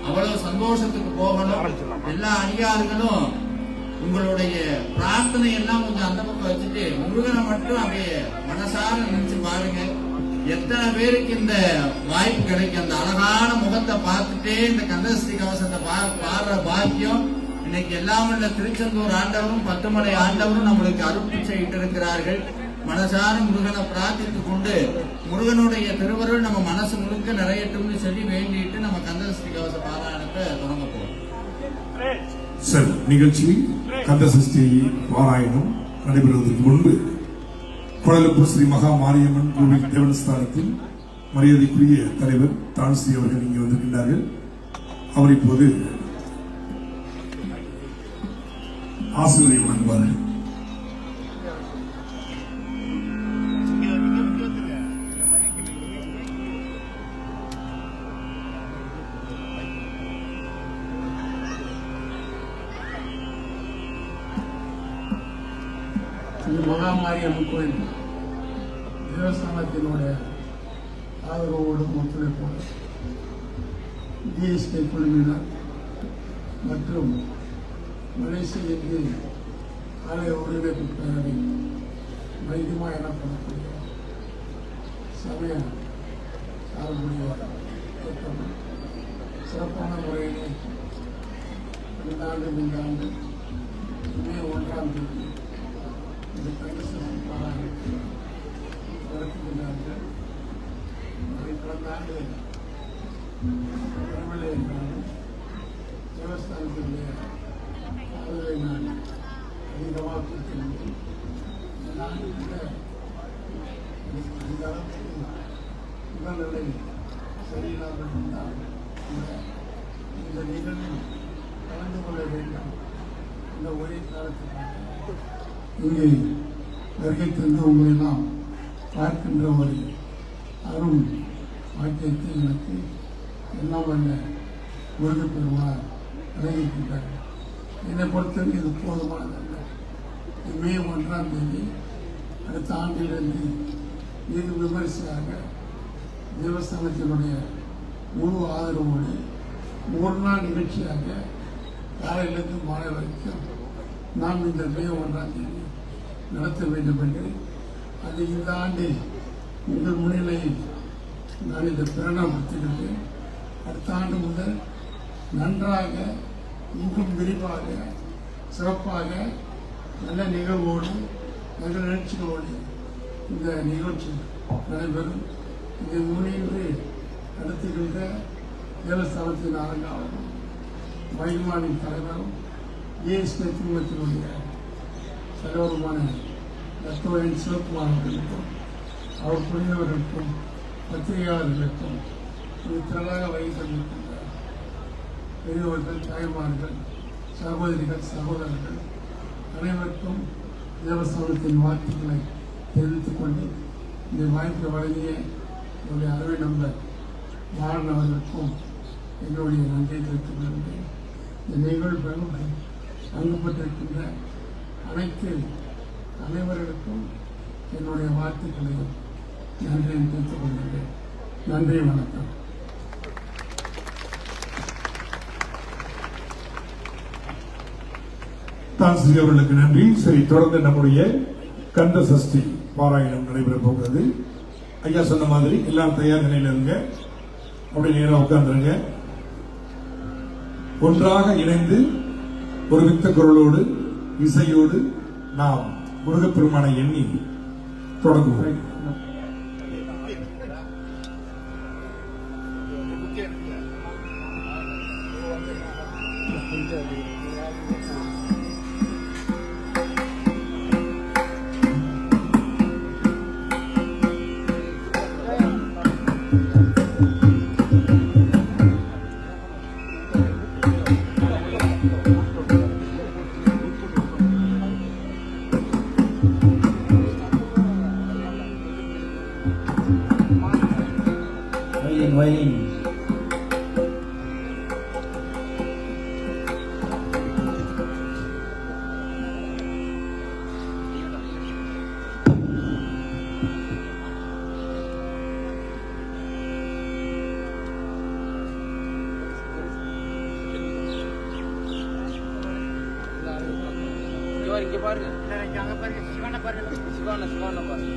அவ்வளவு சந்தோஷத்துக்கு போகணும். எல்லா அடியார்களும் உங்களுடைய பிரார்த்தனை எல்லாம் கொஞ்சம் அந்த பக்கம் வச்சுட்டு முருகனை மட்டும் அப்படியே மனசார நினைச்சு பாருங்க. எத்தனை பேருக்கு இந்த வாய்ப்பு கிடைக்கும்? அந்த அழகான முகத்தை பார்த்துட்டே இந்த கந்தசஷ்டி கவசத்தை பாடுற பாக்கியம் இன்னைக்கு எல்லாம் உள்ள திருச்செந்தூர் ஆண்டவரும் பத்துமலை ஆண்டவரும் நம்மளுக்கு அருள் செய்து இருக்கிறார்கள். மனசார முருகனை பிரார்த்தித்து கொண்டு முருகனுடைய திருவருள் நம்ம மனசு முழுக்க நிறையட்டும்னு சொல்லி வேண்டிட்டு நம்ம கந்தசஷ்டி கவச பாராயணத்தை தொடங்க போறோம். சரி, நிகழ்ச்சி கந்தசஷ்டி பாராயணம் நடைபெறுவதற்கு முன்பு குடலுப்பூர் ஸ்ரீ மகா மாரியம்மன் கோவில் தேவஸ்தானத்தில் மரியாதைக்குரிய தலைவர் தான்ஸ்ரீ அவர்கள் இங்கே வந்திருக்கின்றார்கள். அவர் இப்போது ஆசிரியை வழங்குவார்கள். மகாமாரியம்மன் கோயில் தேவஸ்தானத்தினுடைய ஆதரவோடும் ஒத்துழைப்போடு டிஎஸ்கே குழுவினர் மற்றும் மலேசிய இந்திய ஆலய ஒருங்கிணைப்பு பேரவை மைதிமா எனப்படக்கூடிய சமய சார்புடைய இயக்கம் சிறப்பான முறையிலே இந்த ஆண்டு மே 1ஆம் தேதி இந்த கந்தசஷ்டி பாராயணத்தை நடத்துகின்றார்கள். கடந்த ஆண்டு திருவிழை என்றாலும் தேவஸ்தானத்தினுடைய ஆதரவை நான் அதிகமாக கொடுத்திருந்தேன். இந்த ஆண்டு கூட 5 உடல்நிலை சரியில்லாமல் இருந்தால் இந்த நிகழ்வில் கலந்து கொள்ள வேண்டும் இந்த ஒரே காலத்துக்காக இங்கே வருகை தந்து உங்களெல்லாம் பார்க்கின்ற ஒரு அரும் வாக்கியத்தை எனக்கு எல்லாம் வல்ல முருகப்பெருமாள் வழங்கியிருக்கின்றார். என்னை பொறுத்தவரை இது போதுமானதல்ல. மே 1ஆம் தேதி அடுத்த ஆண்டிலிருந்து வெகு விமரிசையாக தேவஸ்தானத்தினுடைய முழு ஆதரவோடு 3 நாள் நிகழ்ச்சியாக காலையிலிருந்து மாலை வரைக்கும் நாம் இந்த மே 1ஆம் தேதி நடத்த வேண்டும் என்று அது இந்த ஆண்டு உங்கள் முன்னிலையில் நான் இதை பிரணப்படுத்துகின்றேன். அடுத்த ஆண்டு முதல் நன்றாக இன்னும் விரிவாக சிறப்பாக நல்ல நிகழ்வோடு நல்ல நிகழ்ச்சிகளோடு இந்த நிகழ்ச்சி நடைபெறும். இதை முன்னின்று நடத்துகின்ற தேவஸ்தானத்தின் அரங்காவலும் மகிழ்வானின் தலைவரும் ஏஎஸ்பி குடும்பத்தினுடைய தலைவருமான லத்தோயின் சிவகுமார் அவர்களுக்கும் அவர் புரிந்தவர்களுக்கும் பத்திரிகையாளர்களுக்கும் இது திரளாக வைத்திருக்கின்ற பெரியவர்கள் தாய்மார்கள் சகோதரிகள் சகோதரர்கள் அனைவருக்கும் தேவஸ்தானத்தின் வாழ்த்துக்களை தெரிவித்துக் கொண்டு இந்த வாய்ப்பை வழங்கிய என்னுடைய அருமை நண்பர் மாறன் அவர்களுக்கும் எங்களுடைய நன்றியை தெரிவித்துக் கொள்கிறேன். இந்த நிகழ்வு பங்குபட்டிருக்கின்ற அனைவர்களுக்கும் என்னுடைய வாழ்த்துக்களை நன்றியை தெரிவித்துக் கொள்கிறேன். நன்றி, வணக்கம். தான்ஸ்ரீ அவர்களுக்கு நன்றி. சரி, தொடர்ந்து நம்முடைய கந்த சஷ்டி பாராயணம் நடைபெற போகிறது. ஐயா சொன்ன மாதிரி எல்லாம் தயார் நிலையில் இருங்க. அப்படி நேரம் உட்கார்ந்துருங்க. ஒன்றாக இணைந்து ஒரு வித்த குரலோடு இசையோடு நாம் முருகப்பெருமானை எண்ணி தொடங்குவோம். Wailing. இங்க பாருங்க, அங்க பாருங்க, சிவான பாருங்க, சிவான பாருங்க.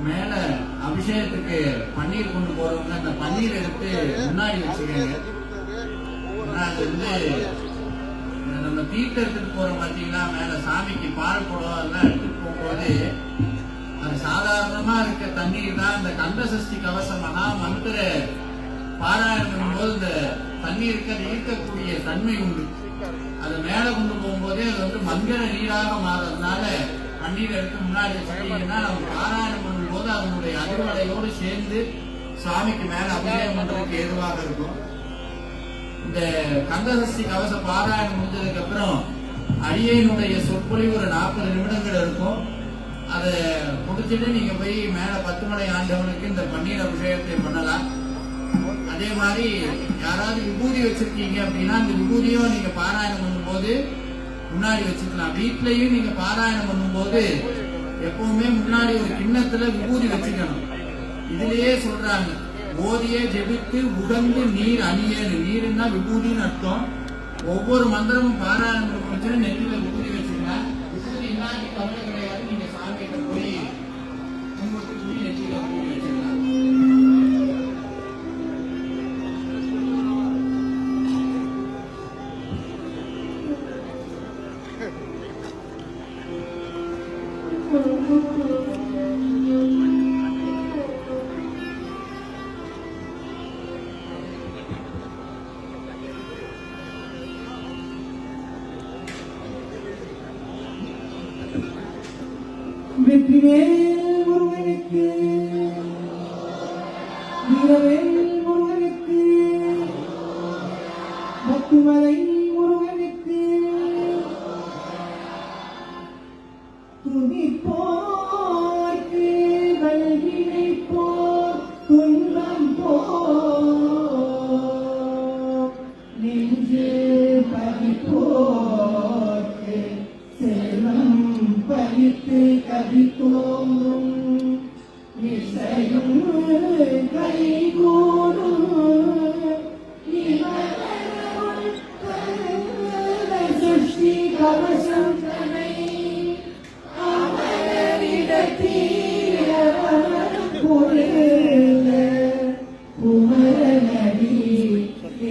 மேல அபிஷேகத்துக்கு பன்னீர் கொண்டு போறவங்க அந்த பன்னீர் எடுத்து முன்னாடி வச்சுக்கோங்க. ஆனா அது நம்ம தீர்த்த எடுத்துட்டு போறோம் பாத்தீங்கன்னா, மேல சாமிக்கு பால் குடம் அதெல்லாம் எடுத்துட்டு போகும்போது அது சாதாரணமா இருக்க தண்ணீர் தான் இந்த கந்த சஷ்டி கவச மகா மந்திர பாராயணம் பண்ணும்போது இந்த தண்ணீருக்கு அது ஈர்க்கக்கூடிய தன்மை உண்டு. அதை மேல கொண்டு போகும்போதே அது மங்கள நீராக மாறதுனால தண்ணீர் எடுத்து முன்னாடி வச்சுட்டீங்கன்னா நம்ம பாராயணம் பண்ணும்போது அதனுடைய அறுவடையோடு சேர்ந்து சுவாமிக்கு மேல அபிஷேகம் பண்றதுக்கு ஏதுவாக இருக்கும். இந்த கந்தசஷ்டி கவச பாராயணம் முடிஞ்சதுக்கு அப்புறம் அடியனுடைய சொற்பொழிவு ஒரு 40 நிமிடங்கள் இருக்கும். அதை முடிச்சுட்டு நீங்க போய் மேல 10 மலை ஆண்டவனுக்கு இந்த பன்னீர் அபிஷேகத்தை பண்ணலாம். அதே மாதிரி யாராவது விபூதி வச்சிருக்கீங்க அப்படின்னா அந்த விபூதியும் நீங்க பாராயணம் பண்ணும்போது முன்னாடி வச்சுக்கலாம். வீட்லயும் நீங்க பாராயணம் பண்ணும்போது எப்பவுமே முன்னாடி ஒரு கிண்ணத்துல விபூதி வச்சுக்கணும். இதுலயே சொல்றாங்க, ஓதியே ஜெபித்து உகந்து நீர் அணியேன்னு. நீருன்னா விபூதின்னு அர்த்தம். ஒவ்வொரு மந்திரமும் பாராயணம் முடிச்சு நெத்தில விபூதி வச்சுக்கலாம். விபூதி இல்லாட்டி கவலை கிடையாது. நீங்க சாமிகிட்ட போய் கும்பிட்டு போய் நெத்தில விபூதி வச்சுக்கலாம். வெற்றிவேல் முருகனுக்கு, வீரவேல் முருகனுக்கு, பத்துமலை முருகனுக்கு, துணிப்போர்க்கு வல்வினை போர் துன்பம் போர் நெஞ்சு பறிப்போர்க்கு செல்வம் பறித்து கவித்தோம் இசையும் கைகூடும் சஷ்டி கவசம் தனை அமரிடத்தீரவரும் பொருள் குமரனடி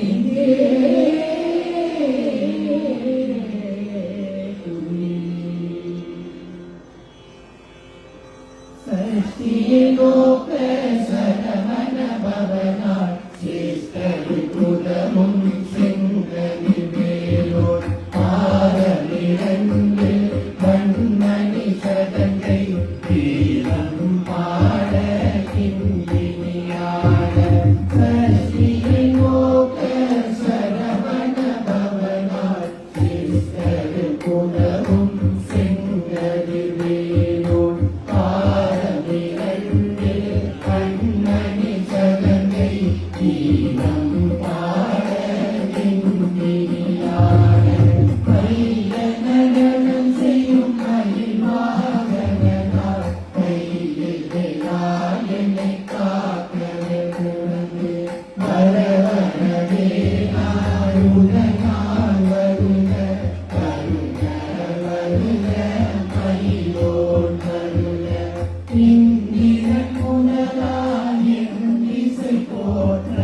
எங்கே லோக சரவண பவனார் சேஷ்டரி குதமும் செங்கனி வேலோர் பாரமிரண்டு மண்மணி சதங்கை தீரம் பாட கிண்ணினியாட சஷ்டி லோக சரவண பவனார் சேஷ்டரி குதமும் செங்கனி வேலோர் போற்ற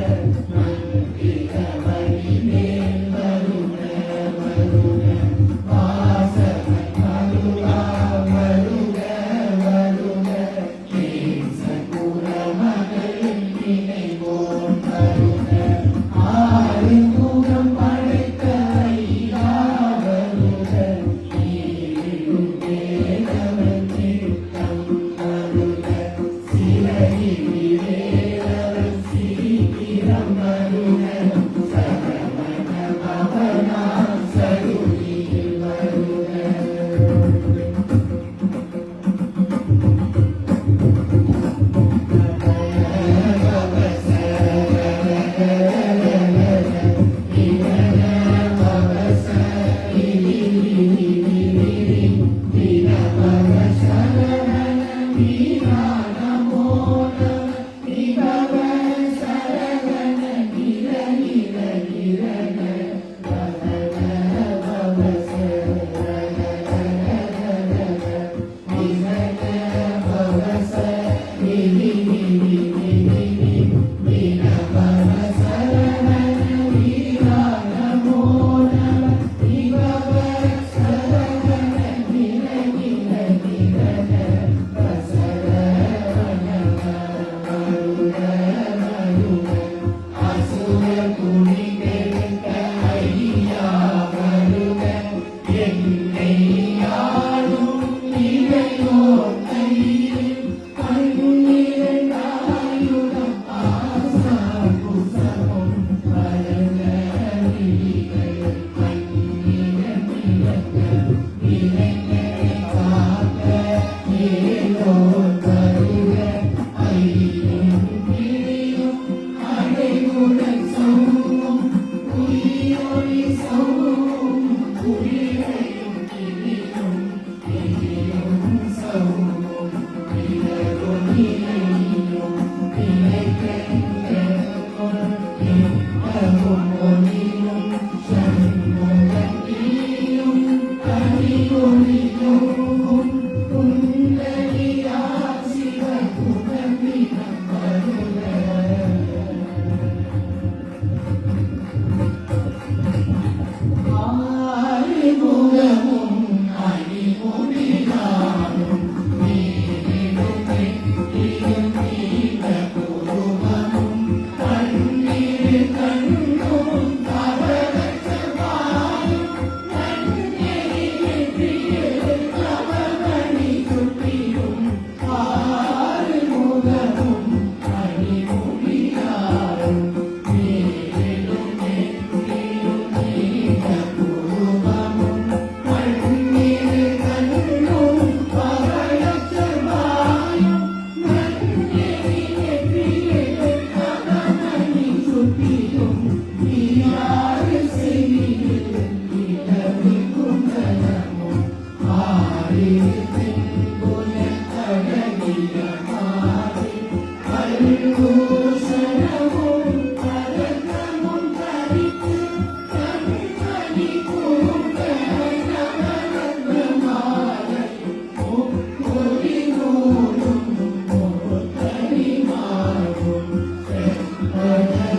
Amen.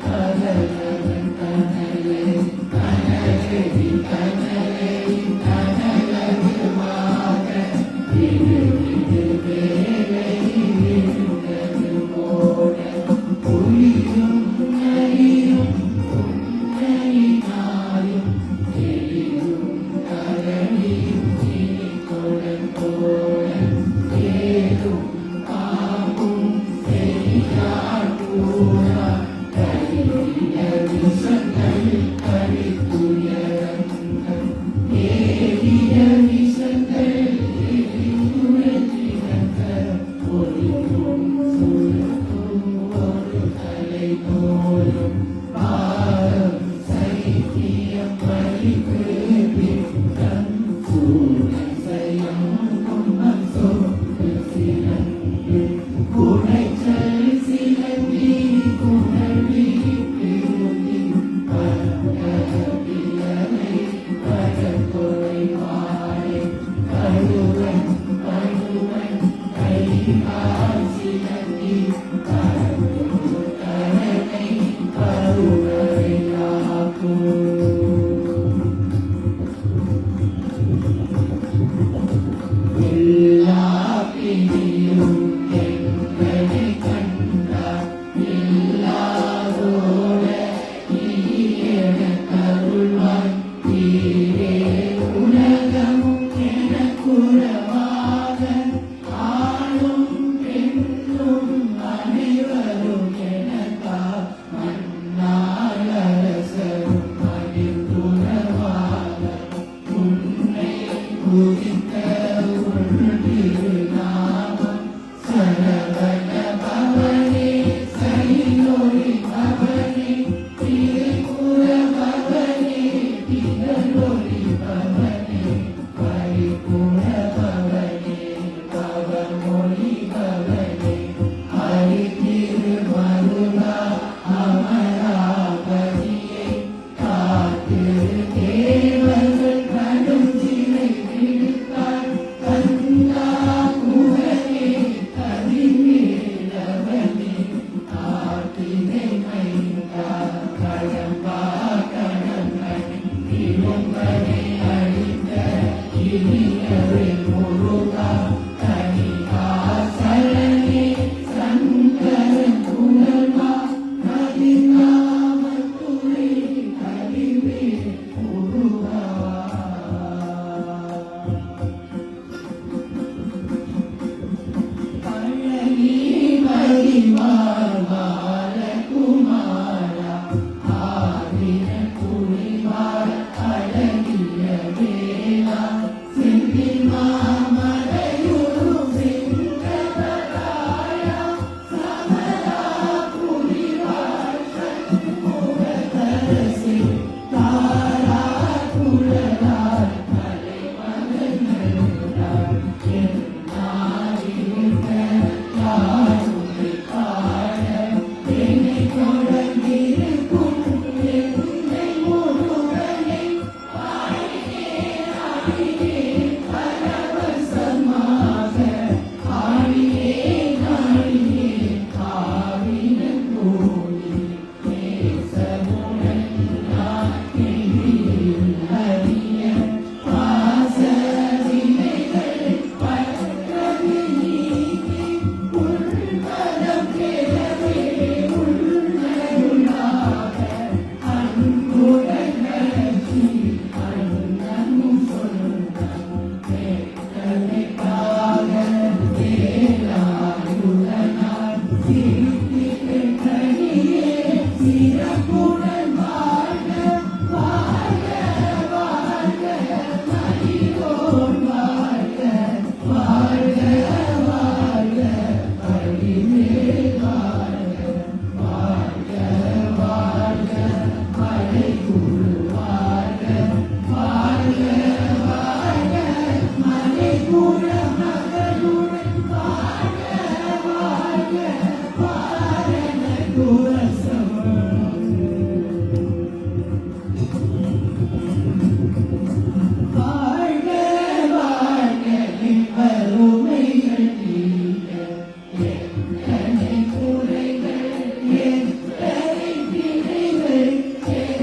கலலவன்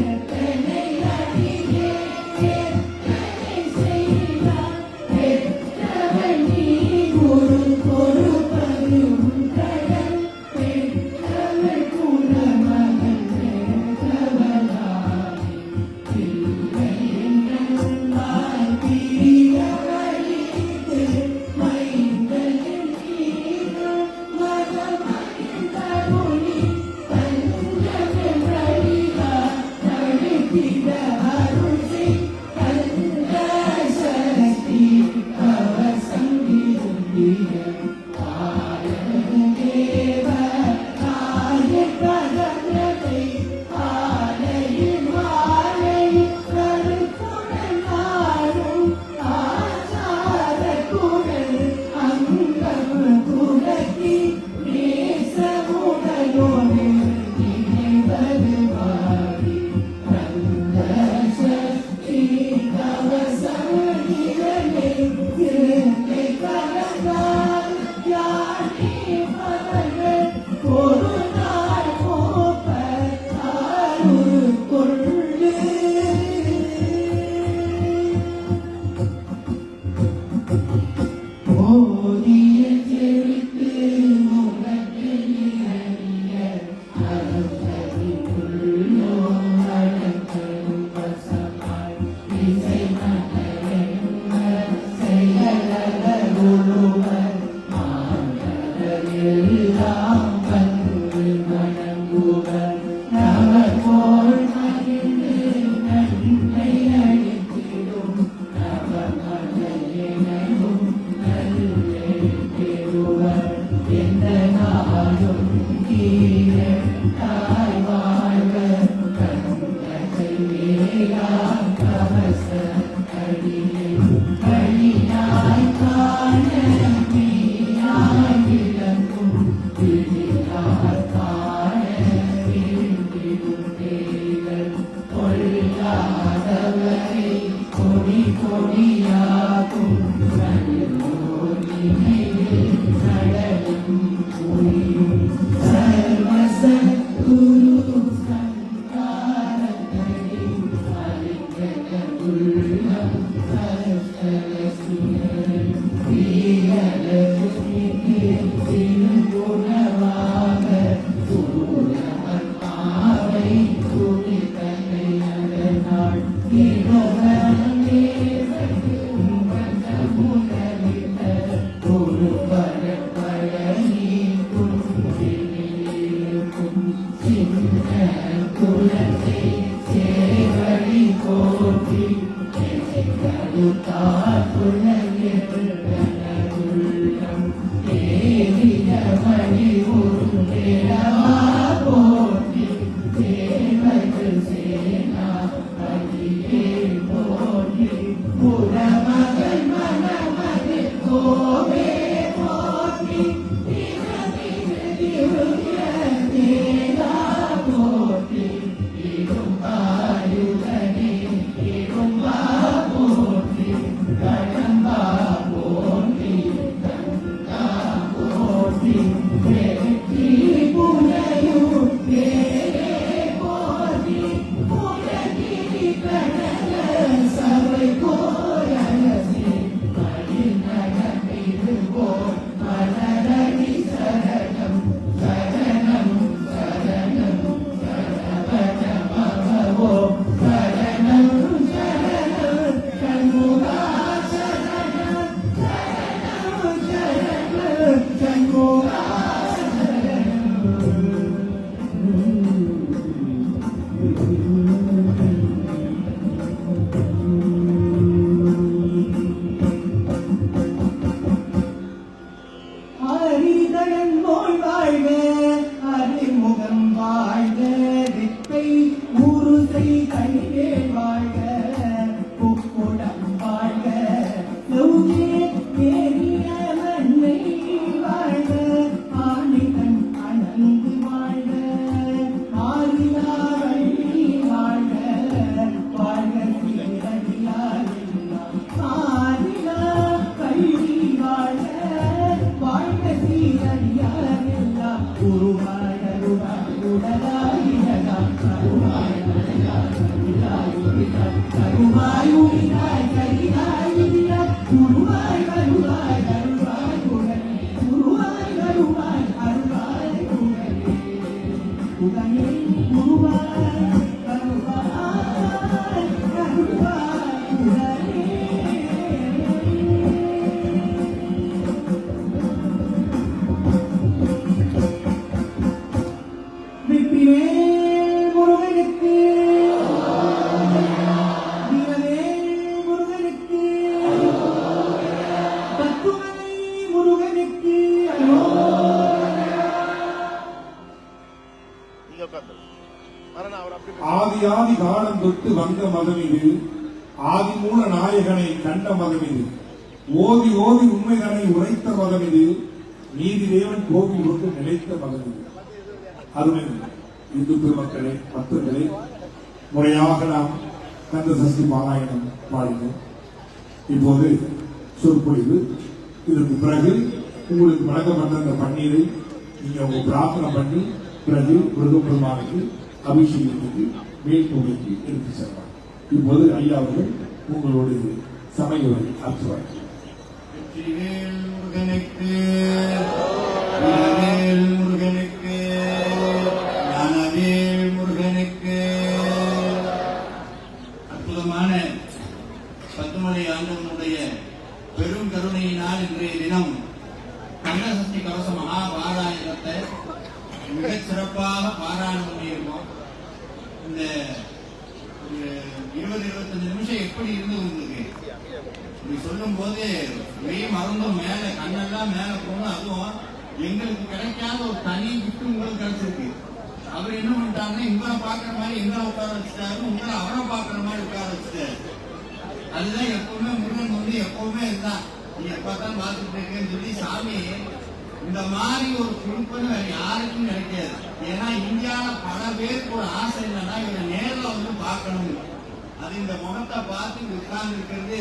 எத்தனை கொண்டு ஓதிய செழித்து முகத்தில் அறிய அருந்ததிக்குள்ளோ அழகரும் வசமாய் இசை மகன செயலருவர் மாணவரெல்லாம் வந்து வணங்குவர் நவகோள் மகிழ்ந்து நன்மை அளித்திடும் நவமலையினையும் பெறுவர் எந்த நாளும் தீர தாய் வாழ்க கண்களை வேளாண் கவச அடியே வழியாய் காண மீனாய் விளங்கும் விழியார் காண விரும்பிடும் தேர்கள் கொள்ளாதவரை கொடி கொடியாகும் ஆதி காலம் தொட்டு வந்த மதம் இது, ஆதிமூல நாயகனை கண்ட மதம் இது, ஓதி ஓதி உண்மைதனை உரைத்த மதம் இது, நீதி தேவன் கோவில் கொண்டு நிலைத்த மதம் இது. அருமை இந்து பெருமக்களே, பக்தர்களே, முறையாக நாம் கந்த சஷ்டி பாராயணம் பாடினோம். இப்போது சொற்பொழிவு. இதற்கு பிறகு உங்களுக்கு வழங்கப்பட்ட அந்த பன்னீரை நீங்க உங்க பிரார்த்தனை பண்ணி பிறகு முருகப்பெருமானுக்கு அபிஷேகத்துக்கு மேல்கொடைக்கு எடுத்து செல்வார். இப்போது ஐயா அவர்கள் உங்களோடு சமய உரை ஆற்றுவார்கள். வெற்றிவேல் முருகனுக்கு, வீரவேல் முருகனுக்கு, ஞானவேல் முருகனுக்கு. அற்புதமான பத்துமலை ஆண்டவனுடைய பெரும் கருணையினால் இன்றைய தினம் கந்தசஷ்டி கவச மகாபாராயணத்தை மிகச் சிறப்பாக பாராயணம் பண்ணியிருக்கோம். இந்த 20-25 நிமிஷம் எப்படி இருந்தது உங்களுக்கு? இப்படி சொல்லும் போது மெய் மறந்தும் மேல கண்ணெல்லாம் மேல போகணும். அதுவும் எங்களுக்கு கிடைக்காத ஒரு தனி கிஃப்ட் உங்களுக்கு கிடைச்சிருக்கு. அவர் என்ன பண்ணிட்டாங்கன்னா இவரை பாக்குற மாதிரி எங்களை உட்கார வச்சுட்டாரு, உங்களை அவரை பாக்குற மாதிரி உட்கார வச்சுட்டாரு. அதுதான் எப்பவுமே முருகன் வந்து எப்பவுமே இருந்தான். நீ எப்பதான் பார்த்துட்டு இருக்கேன்னு சொல்லி சாமி இந்த மாதிரி ஒரு குறிப்புன்னு வேற யாருக்கும் கிடைக்காது. ஏன்னா இந்தியாவில பல பேருக்கு ஒரு ஆசை என்னன்னா இவரை நேர்ல வந்து பார்க்கணும். அது இந்த முகத்தை பார்த்து உட்கார்ந்து இருக்கிறது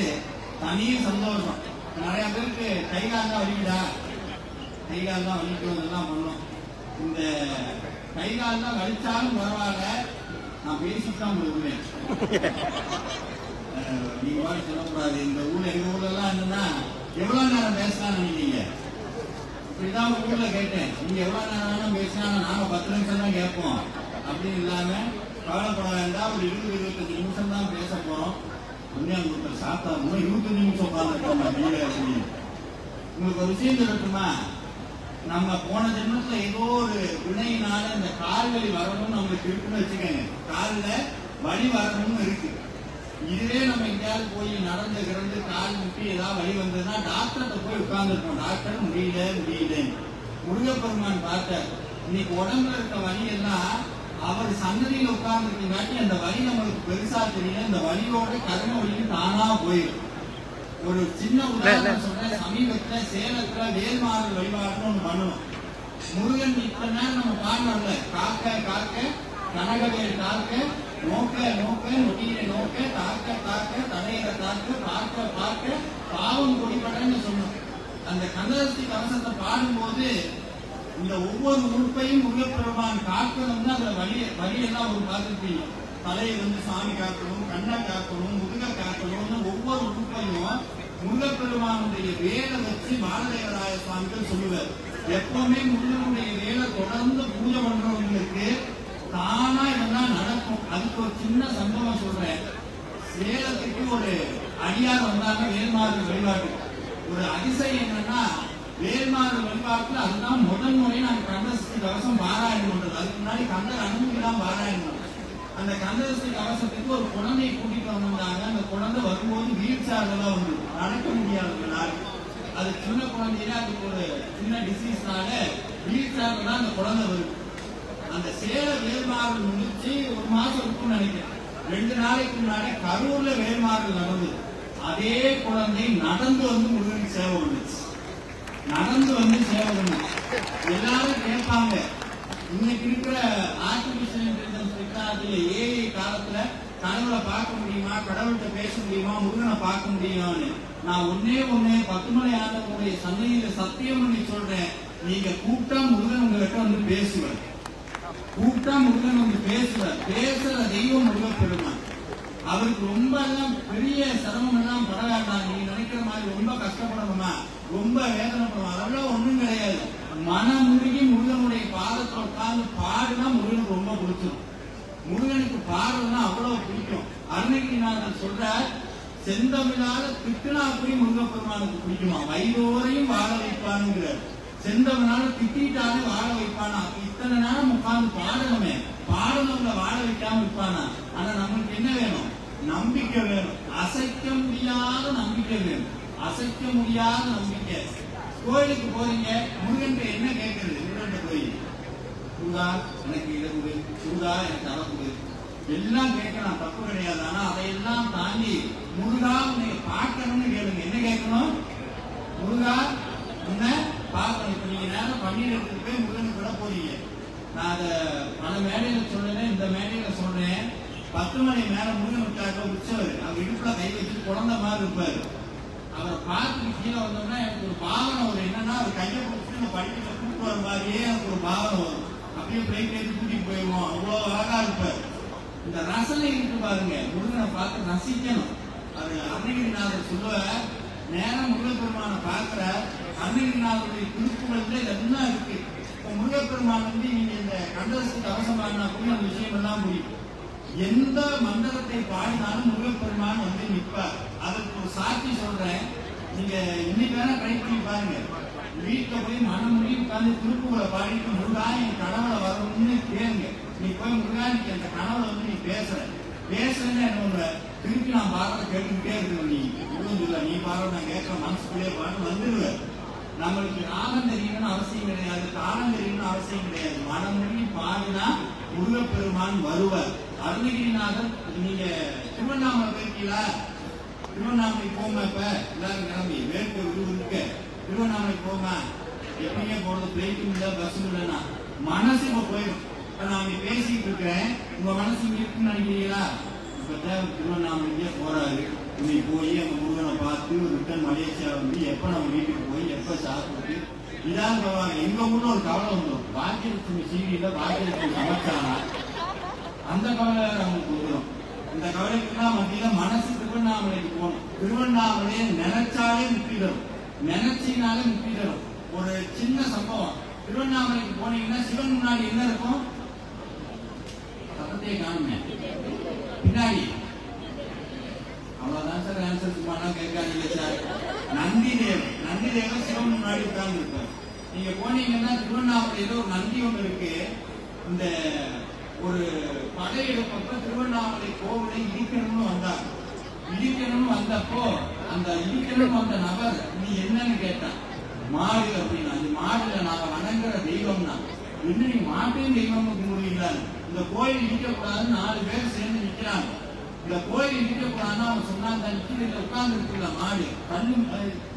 தனி சந்தோஷம். நிறைய பேருக்கு கைகால் தான் வலிக்குதா, கைகால் தான் வலிக்கிறதெல்லாம் பண்ணும். இந்த கைகால் தான் வலிச்சாலும் பரவாயில்ல, நான் பேசித்தான் விடுவேன். நீங்க மாதிரி சொல்லக்கூடாது. இந்த ஊர்ல எங்க ஊர்ல எல்லாம் என்னன்னா எவ்வளவு நேரம் பேசலாம்னு நினைக்கிறீங்க? இப்படிதான் ஊர்ல கேட்டேன், நீங்க எவ்வளவு நேரம் பேசினா நாங்க 10 நிமிஷம் தான் கேட்போம் அப்படின்னு இல்லாம கவலைப்பட வேண்டாம். ஒரு 20-25 நிமிஷம் தான் பேச போறோம். ஒன்னும் சாப்பிட்டா 25 நிமிஷம் உட்கார்ந்து உங்களுக்கு ஒரு விஷயம் சொல்லட்டுமா? நம்ம போன ஜென்மத்துல ஏதோ ஒரு வினையினால இந்த கால் வலி வரணும்னு நம்மளுக்கு இருக்குன்னு வச்சுக்கோங்க. காலில் வலி வரணும்னு இருக்கு. இதுவே நம்ம எங்கேயாவது போய் நடந்து கிடந்து கால் முட்டி ஏதாவது வலி வந்ததுன்னா டாக்டர்கிட்ட போய் உட்கார்ந்துருக்கோம். டாக்டர் முடியல. முருகப்பெருமான் பார்த்தார், இன்னைக்கு உடம்புல இருக்க வலி எல்லாம் அவர் சன்னதியில உட்கார்ந்துருக்காட்டி அந்த வலி நம்மளுக்கு பெருசா தெரியல. இந்த வலியோட கரும வலியும் தானா போயிடும். ஒரு சின்ன உதாரணம் சொல்றேன். சமீபத்துல சேலத்துல வேல்மாறல் வழிபாடுன்னு ஒண்ணு பண்ணணும். முருகன் இத்தனை நேரம் நம்ம பாடல காக்க காக்க கனகவேல் காக்க நோக்க நோக்க நொடியில நோக்க தாக்க தாக்க தடையில தாக்க பார்க்க பார்க்க பாவம் கொடிபடன்னு சொன்னோம். அந்த கந்தசஷ்டி கவசத்தை பாடும்போது இந்த ஒவ்வொரு உறுப்பையும் முருகப்பெருமான் காக்கணும்னு அதுல வழியெல்லாம் ஒரு பார்த்துருப்பீங்க. தலையை வந்து சாமி காக்கணும், கண்ணை காக்கணும், முருக காக்கணும்னு ஒவ்வொரு உறுப்பையும் முருகப்பெருமானுடைய வேலை வச்சு பாலதேவராய சுவாமிகள் சொல்லுவார். எப்பவுமே முருகனுடைய வேலை தொடர்ந்து பூஜை பண்றவங்களுக்கு தானா இதெல்லாம் நடக்கும். அதுக்கு ஒரு சின்ன சம்பவம் சொல்றேன். சேலத்துக்கு ஒரு அடியார் வந்தாங்க வேல்மாறல் வழிபாட்டு. ஒரு அதிசயம் என்னன்னா வேல்மாறல் வழிபாட்டுல அதுதான் முதல் முறை நாங்க கந்தசஷ்டி கவசம் பாராயணம் பண்றது. அதுக்கு முன்னாடி கந்தர் அனுமதி தான் பாராயணம். அந்த கந்தசஷ்டி கவசத்துக்கு ஒரு குழந்தையை கூட்டிட்டு வந்தாங்க. அந்த குழந்தை வரும்போது வீல் சேர்ல தான் வந்து நடக்க முடியாததுனால அது சின்ன குழந்தையில அதுக்கு ஒரு சின்ன டிசீஸ்னால வீல் சேர்ல தான் அந்த குழந்தை வருது. அந்த சேல வேல்மாறல் முடிச்சு 1 மாசம் இருக்கும்னு நினைக்கிறேன். 2 நாளைக்கு முன்னாடி கரூர்ல வேல்மாறல் நடந்தது. அதே குழந்தை நடந்து வந்து முருகனுக்கு சேவை பண்ணுச்சு. நடந்து வந்து சேவை பண்ணுச்சு. எல்லாரும் கேட்பாங்க, இன்னைக்கு இருக்கிற ஆர்டிபிஷியல் இன்டெலிஜென்ஸ் டெக்னாலஜில ஏஐ காலத்துல கடவுளை பார்க்க முடியுமா, கடவுள்கிட்ட பேச முடியுமா, முருகனை பார்க்க முடியுமான்னு. நான் ஒன்னே பத்துமலை ஆண்டவனுடைய சந்தையில சத்தியம் பண்ணி சொல்றேன், நீங்க கூப்பிட்டா முருகன் உங்ககிட்ட வந்து பேசுவார். கூப்பிட்டா முருகன் வந்து பேசுவார். பேசுற தெய்வம் முருகப்பெருமான். அவருக்கு ரொம்ப எல்லாம் பெரிய சிரமம் எல்லாம் பட வேண்டாம். நீங்க நினைக்கிற மாதிரி ரொம்ப கஷ்டப்படணுமா, ரொம்ப வேதனைப்படணும், அதெல்லாம் ஒண்ணும் கிடையாது. மனம் முருகி முருகனுடைய பாதத்தை உட்கார்ந்து பாடுனா முருகனுக்கு ரொம்ப பிடிச்சிடும். முருகனுக்கு பாடுறதுனா அவ்வளவு பிடிக்கும். அருணகிரிநாதர் சொல்றார், செந்தமிழால திட்டுனா அப்படி முருகப்பெருமானுக்கு பிடிக்குமா, வயதோரையும் வாழ வைப்பானுங்கிறார். செந்தமிழால திட்டாலே வாழ வைப்பானா. இத்தனை நேரம் உட்கார்ந்து பாடணுமே, பாடணும்ல வாழ வைக்காம இருப்பானா. ஆனா நம்மளுக்கு என்ன வேணும்? நம்பிக்கை வேணும். அசைக்க முடியாத நம்பிக்கை வேணும். அசைக்க முடியாத நம்பிக்கை. கோயிலுக்கு போறீங்க, முருகன் என்ன கேட்கறது? முருகன் கோயில் முருகா எனக்கு இழந்து, முருகா எனக்கு அளவுது எல்லாம் கேட்கலாம், தப்பு கிடையாது. ஆனா அதையெல்லாம் தாண்டி முருகா உன்னை பார்க்கணும்னு கேளுங்க. என்ன கேட்கணும்? முருகா உன்னை பார்க்கணும். இப்ப நீங்க நேரம் பன்னீர் எடுத்துட்டு போய் முருகனுக்கு விட போறீங்க. நான் அதை பல மேடையில சொல்றேன், இந்த மேடையில சொல்றேன். 10 மணி மேல முருகன் விட்டாக்க உச்சவர் அவர் இடுப்புல கை வச்சு குழந்தை மாதிரி இருப்பாரு. அவரை பார்த்துட்டு கீழே வந்தோம்னா எனக்கு ஒரு பாவனை வரும். என்னன்னா அவர் கையை பிடிச்சிட்டு படிக்கிற கூப்பிட்டு வர மாதிரியே எனக்கு ஒரு பாவனை வரும். அப்படியே பிளைட் எடுத்து கூட்டிட்டு போயிடுவோம். அவ்வளவு அழகா இருப்பார். இந்த ரசனை இருக்கு பாருங்க, முருகனை பார்த்து ரசிக்கணும். அது அருணகிரிநாதர் சொல்லுவார், நேரம் முருகப்பெருமான பார்க்கிற அருணகிரிநாதருடைய திருப்புகள்ல இதெல்லாம் இருக்கு. இப்ப முருகப்பெருமான் நீங்க இந்த கந்தசஷ்டி கவசம் பாடினா கூட அந்த விஷயம் எல்லாம் முடியும். எந்த மந்திரத்தை பாடினாலும் முருகப்பெருமான் நிற்பார். அதற்கு ஒரு சாட்சி சொல்றேன். நீங்க இன்னைக்கு வேணா ட்ரை பண்ணி பாருங்க. வீட்டுல போய் மனமுடி உட்கார்ந்து திருப்புகளை பாடிட்டு முருகா என் கனவுல வரணும்னு கேளுங்க. நீ போய் முருகா நீ அந்த கனவுல நீ பேசுறேன்னு என்ன பண்ற, திருப்பி நான் பாடுறத கேட்டுக்கிட்டே இருக்கிறேன். நீ சொல்ல நீ பாடுற நான் கேட்கிற மனசுக்குள்ளே பாட்டு வந்துடுவேன். நம்மளுக்கு ராகம் தெரியணும்னு அவசியம் கிடையாது, தாளம் தெரியணும்னு அவசியம் கிடையாது. மனமுடி பாடினா முருகப்பெருமான் வருவார். அருணகிரிநாதர் நீங்க திருவண்ணாமலை போயிருக்கீங்களா? திருவண்ணாமலை போமா, இப்ப எல்லாரும் கிளம்பி வேட்கை இருக்கு, திருவண்ணாமலை போமா. எப்படியே போறது, பிளைட்டும் இல்ல பஸ்ஸும் இல்லைன்னா மனசு இப்ப போயிடும். இப்ப நான் பேசிட்டு இருக்கிறேன், உங்க மனசு இங்க இருக்குன்னு நினைக்கிறீங்களா? இப்பதான் திருவண்ணாமலைக்கே போறாரு. இன்னைக்கு போய் அந்த முருகனை பார்த்து ரிட்டர்ன் மலேசியா வந்து எப்ப நம்ம வீட்டுக்கு போய் எப்ப சாப்பிட்டு இதான் சொல்லுவாங்க. எங்க ஊர்ல ஒரு கவலை வந்துடும், பாக்கியலட்சுமி சீரியல பாக்கியலட்சுமி சமைச்சானா அந்த கவலை நமக்கு வந்துடும். இந்த கவலைக்குலாம் மத்தியில மனசு திருவண்ணாமலைக்கு போகணும். திருவண்ணாமலையை நினைச்சாலே முக்தி தரும், நினைச்சினாலே முக்தி தரும். ஒரு சின்ன சம்பவம், திருவண்ணாமலைக்கு போனீங்கன்னா சிவன் முன்னாடி என்ன இருக்கும்? சத்தத்தையே காணுமே பின்னாடி. அவ்வளவுதான் சார் ஆன்சர், சும்மா கேட்காதீங்க சார். நந்தி தேவர் சிவன் முன்னாடி உட்கார்ந்து இருப்பார். நீங்க போனீங்கன்னா திருவண்ணாமலையில ஒரு நந்தி ஒன்று இருக்கு. இந்த ஒரு படையெடுப்பப்ப திருவண்ணாமலை கோவிலை இடிக்கணும்னு வந்தார். இடிக்கணும்னு வந்தப்போ அந்த இடிக்கணும் வந்த நபர் நீ என்னன்னு கேட்டான். மாடு அப்படின்னா, அது மாடுல நாங்க வணங்குற தெய்வம்னா, இன்னும் நீ மாட்டையும் தெய்வம் கும்பிடுவீங்களா? இந்த கோயில் இடிக்கக்கூடாதுன்னு 4 பேர் சேர்ந்து நிக்கிறாங்க. இந்த கோயில் இடிக்கக்கூடாதுன்னு அவன் சொன்னாங்க. உட்கார்ந்து இருக்குல்ல மாடு,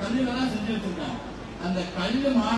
கல்லுதான் செஞ்சு வச்சிருக்காங்க. அந்த கல்லு மாடு